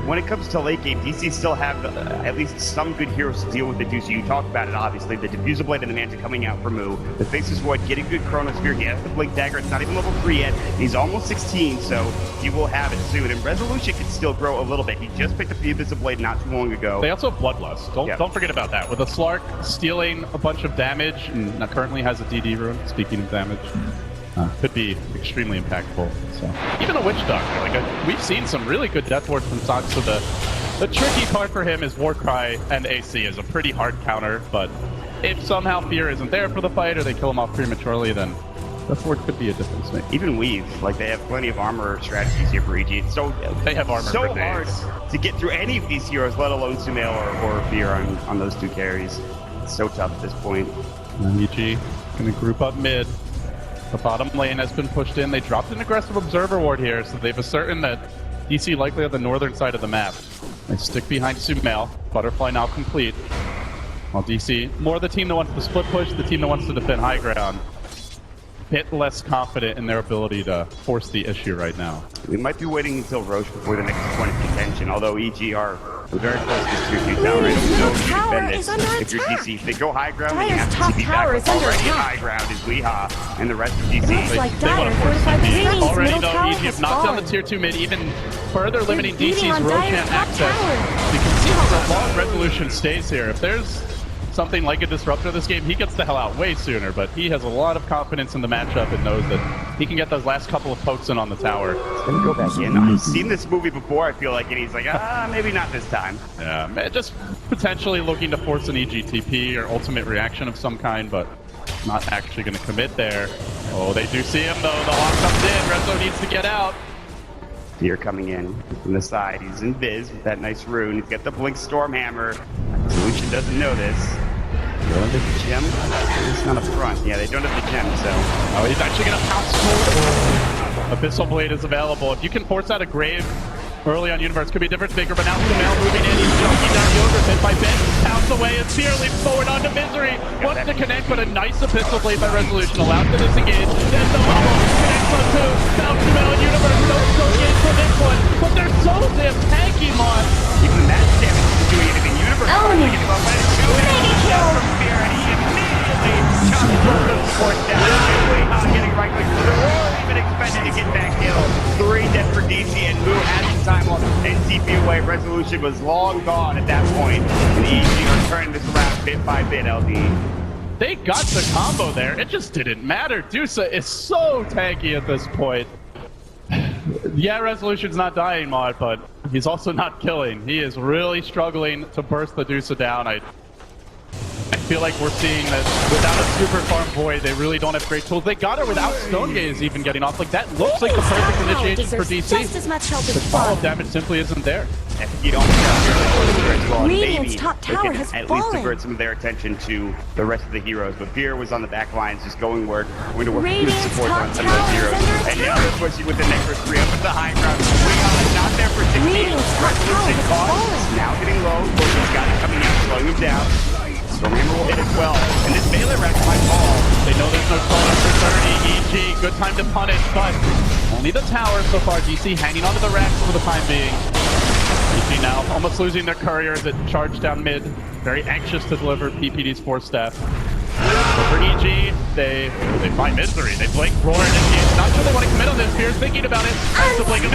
When it comes to late game, DC still have at least some good heroes to deal with the Dusa. You talked about it, obviously. The Diffusal Blade and the Manta coming out for Mu. The Faceless Void getting good Chronosphere. He has the Blink Dagger. It's not even level 3 yet. He's almost 16, so he will have it soon. And Resolution can still grow a little bit. He just picked up the Invisible Blade not too long ago. They also have Bloodlust. Don't forget about that. With a Slark stealing a bunch of damage, and currently has a DD rune, speaking of damage. Could be extremely impactful. So even a Witch Doctor, like we've seen some really good death wards from Sox. So the tricky part for him is Warcry and AC is a pretty hard counter. But if somehow Fear isn't there for the fight or they kill him off prematurely, then death ward could be a difference maker. Even Weave, like they have plenty of armor strategies here for EG. It's so they have armor so for hard days. to get through any of these heroes, let alone Sumail or Fear on those two carries. It's so tough at this point. And EG gonna group up mid. The bottom lane has been pushed in. They dropped an aggressive observer ward here, so they've ascertained that DC likely on the northern side of the map. They stick behind Sumail. Butterfly now complete. While DC, more the team that wants to split push, the team that wants to defend high ground. Bit less confident in their ability to force the issue right now. We might be waiting until Roche before the next point of contention, although EG are very close to this tier 2 tower. I don't know if you tower defend is this. under If you're attack. DC, if they go high ground, then you Dire's have to top TP tower back. is under Already attack. high ground is Weeha and the rest of It looks DC. like They want Dire to force fortified TP. Radiant's Already middle though, tower EG has have knocked down the fallen. tier 2 mid, even further limiting beating DC's on Roshan Dire's top access. tower. You can see how long Resolution stays here. If there's something like a disruptor this game, he gets the hell out way sooner, but he has a lot of confidence in the matchup and knows that he can get those last couple of pokes in on the tower. Let me go back in. I've seen this movie before, I feel like, and he's like, maybe not this time. Yeah, just potentially looking to force an EGTP or ultimate reaction of some kind, but not actually going to commit there. Oh, they do see him though. The Hawk comes in. Rezo needs to get out. Fear coming in from the side. He's in Viz with that nice rune. He's got the Blink Stormhammer. Solution doesn't know this. Go into the gem. It's not a front. Yeah, they don't have the gem, so. Oh, he's actually going to pounce forward. Abyssal Blade is available. If you can force out a grave early on Universe, could be a difference maker, but now Sumail moving in. He's choking down Yogurt hit by Ben. Pounce away and Spear leaps forward onto Misery. Wants to connect, but a nice Abyssal Blade by Resolution allows to disengage. There's the bubble. Connects on two. Now Sumail and Universe don't go in for this one, but they're so damn tanky, Mon. Even the match damage isn't doing anything. Universe finally getting up by the two. From Spear, and he immediately chops both of the force down. Way not getting right click to the wall. Even expected to get that kill. 3 dead for DC, and Moo had the time on NCP away. Resolution was long gone at that point. And EG are turning this around bit by bit, LD. They got the combo there. It just didn't matter. Dusa is so tanky at this point. Yeah, Resolution's not dying, Mod, but he's also not killing. He is really struggling to burst the Dusa down. I feel like we're seeing that without a super farm Void, they really don't have great tools. They got it without Stone Gaze even getting off. Like, that looks like the perfect initiation for DC. Just as much help The as follow-up damage simply isn't there. If you don't as well, Radiant's maybe top they tower can has at least fallen. divert some of their attention to the rest of the heroes. But Beer was on the back lines, just going to work with Radiant's support top on some of those tower is heroes. under And now they're pushing with the Necro 3 up at the high ground. We are not there for 16. Radiant's top tower Resolution has caught. fallen. Now getting low. Logan's got it coming out, slowing him down. Stormhammer will hit as well. And this melee rack might fall. They know there's no stone after 30. EG, good time to punish, but only the tower so far. DC hanging onto the racks for the time being. EG now almost losing their courier that charged down mid. Very anxious to deliver PPD's force staff. But for EG, they find Misery. They blink, roar, and engage. Not sure they want to commit on this. Fear's thinking about it. Has to blink him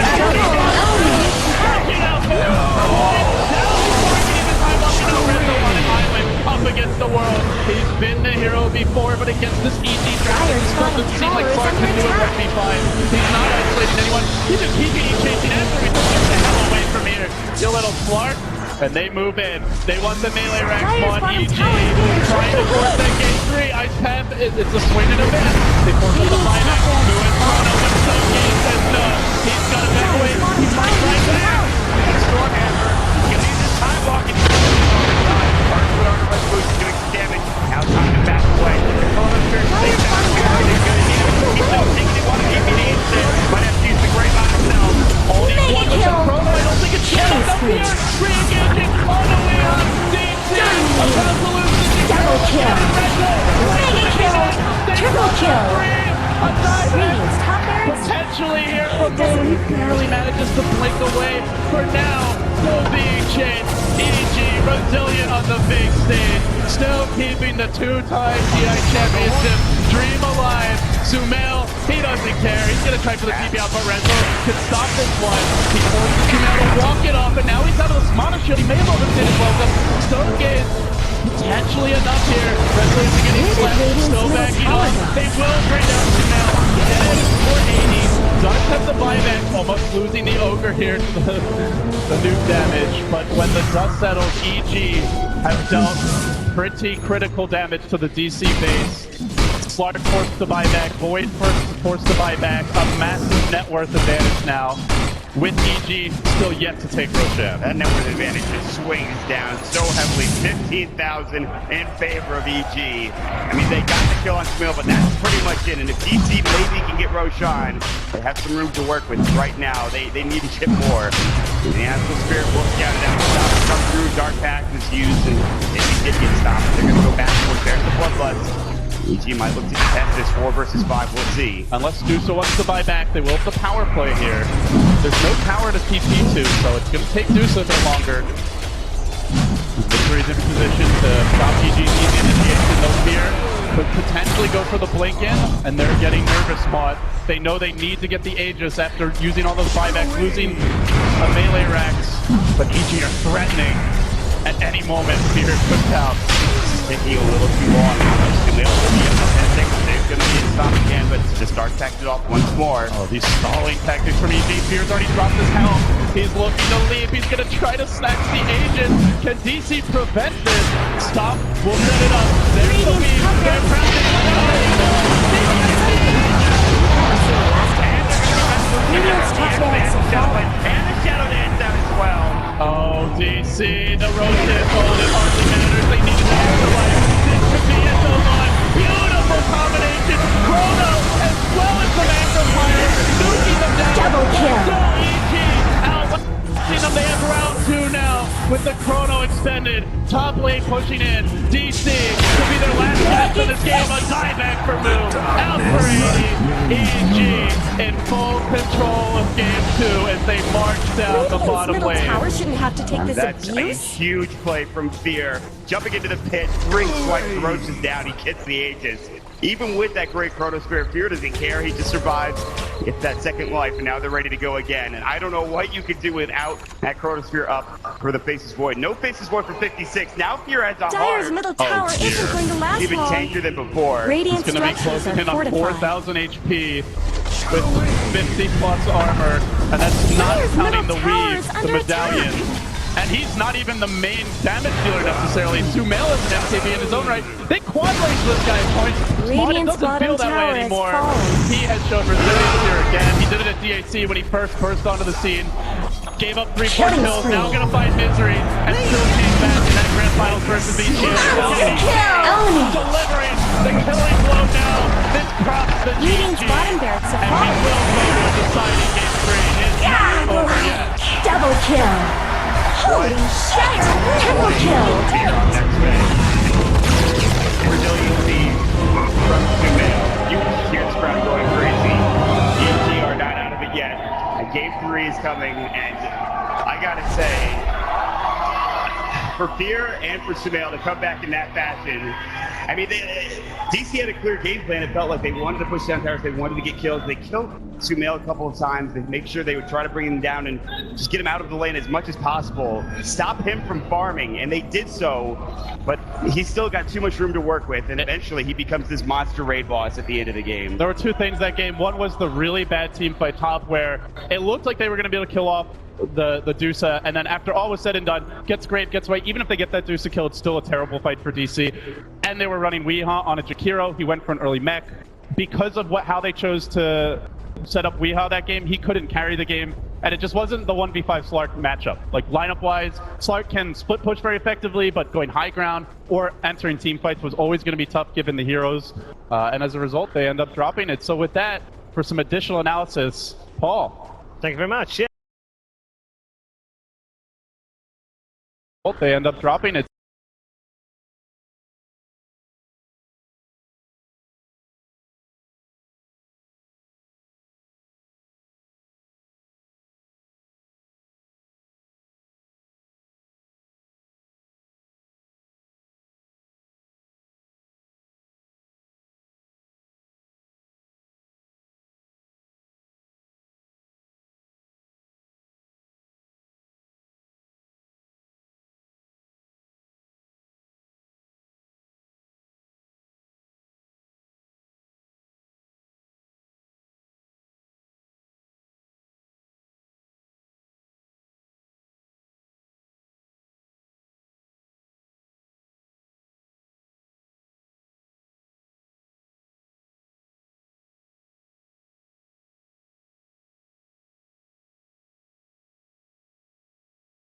up against the world. He's been the hero before, but against this EG dragon, it doesn't seem like Clark can do it 1v5. He's not isolating anyone. He's just keeping chasing after him. Get the hell away from here, you little Clark. And they move in. They want the melee rack on EG. Trying to force that game 3. Ice Path, it's a swing and a miss. They force the buyback. Who in front of him, so game says no. He's got to back away. He's right there. And Stormhammer, he leaves his time walking. Hardwood on the Resolution doing some damage. Now time to back away. The Colonel's Spirit stays down here. They're going to need him to keep them thinking they want to keep it instead. Might have to use the Great on themselves. Only one with the Chrono. I don't think it's enough up here. Re-engaging all the way up. DC. A resolution. Double kill. Mega kill. Triple kill. Radiant's top barracks. Potentially here from Moon. He barely manages to blink away. For now, still being chased. EG resilient on the big stage. Still keeping the 2-time TI championship dream alive. Sumail, he doesn't care. He's going to try for the TP out, but Renzo can stop this one. He forces Sumail to walk it off, and now he's out of the Mana Shield. He may have overstayed his welcome. Stone Gaze, potentially enough here. Resolution getting slept, still backing on. They will bring down Sumail. Dead for 80. Does have the buyback, almost losing the Ogre here to the nuke damage. But when the dust settles, EG has dealt pretty critical damage to the DC base. Slark forced to buy back, Void forced to buy back, a massive net worth advantage now, with EG still yet to take Roshan. That net worth advantage just swings down so heavily, 15,000 in favor of EG. I mean, they got the kill on Smil, but that's pretty much it. And if DC maybe can get Roshan, they have some room to work with right now. They need to get more. And the Astral Spirit will scout it out, come through, Dark Pact is used, and if he did get stopped, they're going to go back towards there's the Bloodlust. EG might look to contest this 4 versus 5, we'll see. Unless Dusa wants to buy back, they will have the power play here. There's no power to TP to, so it's going to take Dusa a bit longer. Victory's in position to stop EG's easy initiation. No fear. Could potentially go for the blink in, and they're getting nervous, Spot. They know they need to get the Aegis after using all those buybacks, losing a melee racks, but EG are threatening at any moment. Fear could out. Taking a little too long. They're going to get stopped again, but just Dark Pact it off once more. Oh, these stalling tactics from EG. Fear's already dropped his helm. He's looking to leave. He's going to try to snatch the Aegis. Can DC prevent this? Stop. We'll set it up. There's the beam. They're crowding. And the Shadow Dance down as well. Oh, DC, the road is holding hardly combination. Chrono as well as the macro fire, nuking them down. Double kill. No, EG outlasting them. They have round 2 now with the Chrono extended. Top lane pushing in. DC could be their last chance in this game. A dieback for Moo. Out for 80. EG in full control of game 2 as they march down the Radiant's bottom middle lane. tower shouldn't have to take this That's a abuse. huge play from Fear. Jumping into the pit, brings Swipe, roaches down, he gets the Aegis. Even with that great Chronosphere, Fear doesn't care, he just survives. Gets that second life, and now they're ready to go again. And I don't know what you could do without that Chronosphere up for the Faceless Void. No Faceless Void for 56. Now Fear has a Dyer's hard, middle tower isn't going to last even long. tankier than before. He's Radiant going to be structures closing are in on fortified. 4,000 HP with 50 plus armor, and that's not Dyer's counting the middle tower is weave, the under medallion. attack. And he's not even the main damage dealer necessarily. Sumail is an MKB in his own right. They quad range this guy at points. Smart, it Radiant's doesn't feel bottom that tower way has anymore. fallen. He has shown resilience here again. He did it at DHC when he first burst onto the scene. Gave up 3 Killing kills, spree. now gonna fight Misery, and still came back in that grand finals versus VG. Delivering the killing blow now. This props the Radiant's GG. bottom barracks have And we fallen. will go to a deciding game 3. It's not over yet. Double kill. Holy shit! Triple kill. Resiliency from Sumail. You can just hear this crowd going crazy. EG are not out of it yet. And game 3 is coming, and I gotta say, for Fear and for Sumail to come back in that fashion, I mean, DC had a clear game plan. It felt like they wanted to push down towers. They wanted to get kills. They killed Sumail a couple of times. They make sure they would try to bring him down and just get him out of the lane as much as possible. Stop him from farming, and they did so. But he's still got too much room to work with, and eventually he becomes this monster raid boss at the end of the game. There were 2 things that game. One was the really bad team fight top, where it looked like they were going to be able to kill off the Dusa, and then after all was said and done, gets Grape, gets away. Even if they get that Dusa kill, it's still a terrible fight for DC. And they were running Weehaw on a Jakiro. He went for an early mech. Because of how they chose to set up Weehaw that game, he couldn't carry the game. And it just wasn't the 1v5 Slark matchup. Like, lineup-wise, Slark can split push very effectively, but going high ground or entering team fights was always going to be tough given the heroes. And as a result, they end up dropping it. So with that, for some additional analysis, Paul. Thank you very much. Yeah. They end up dropping it.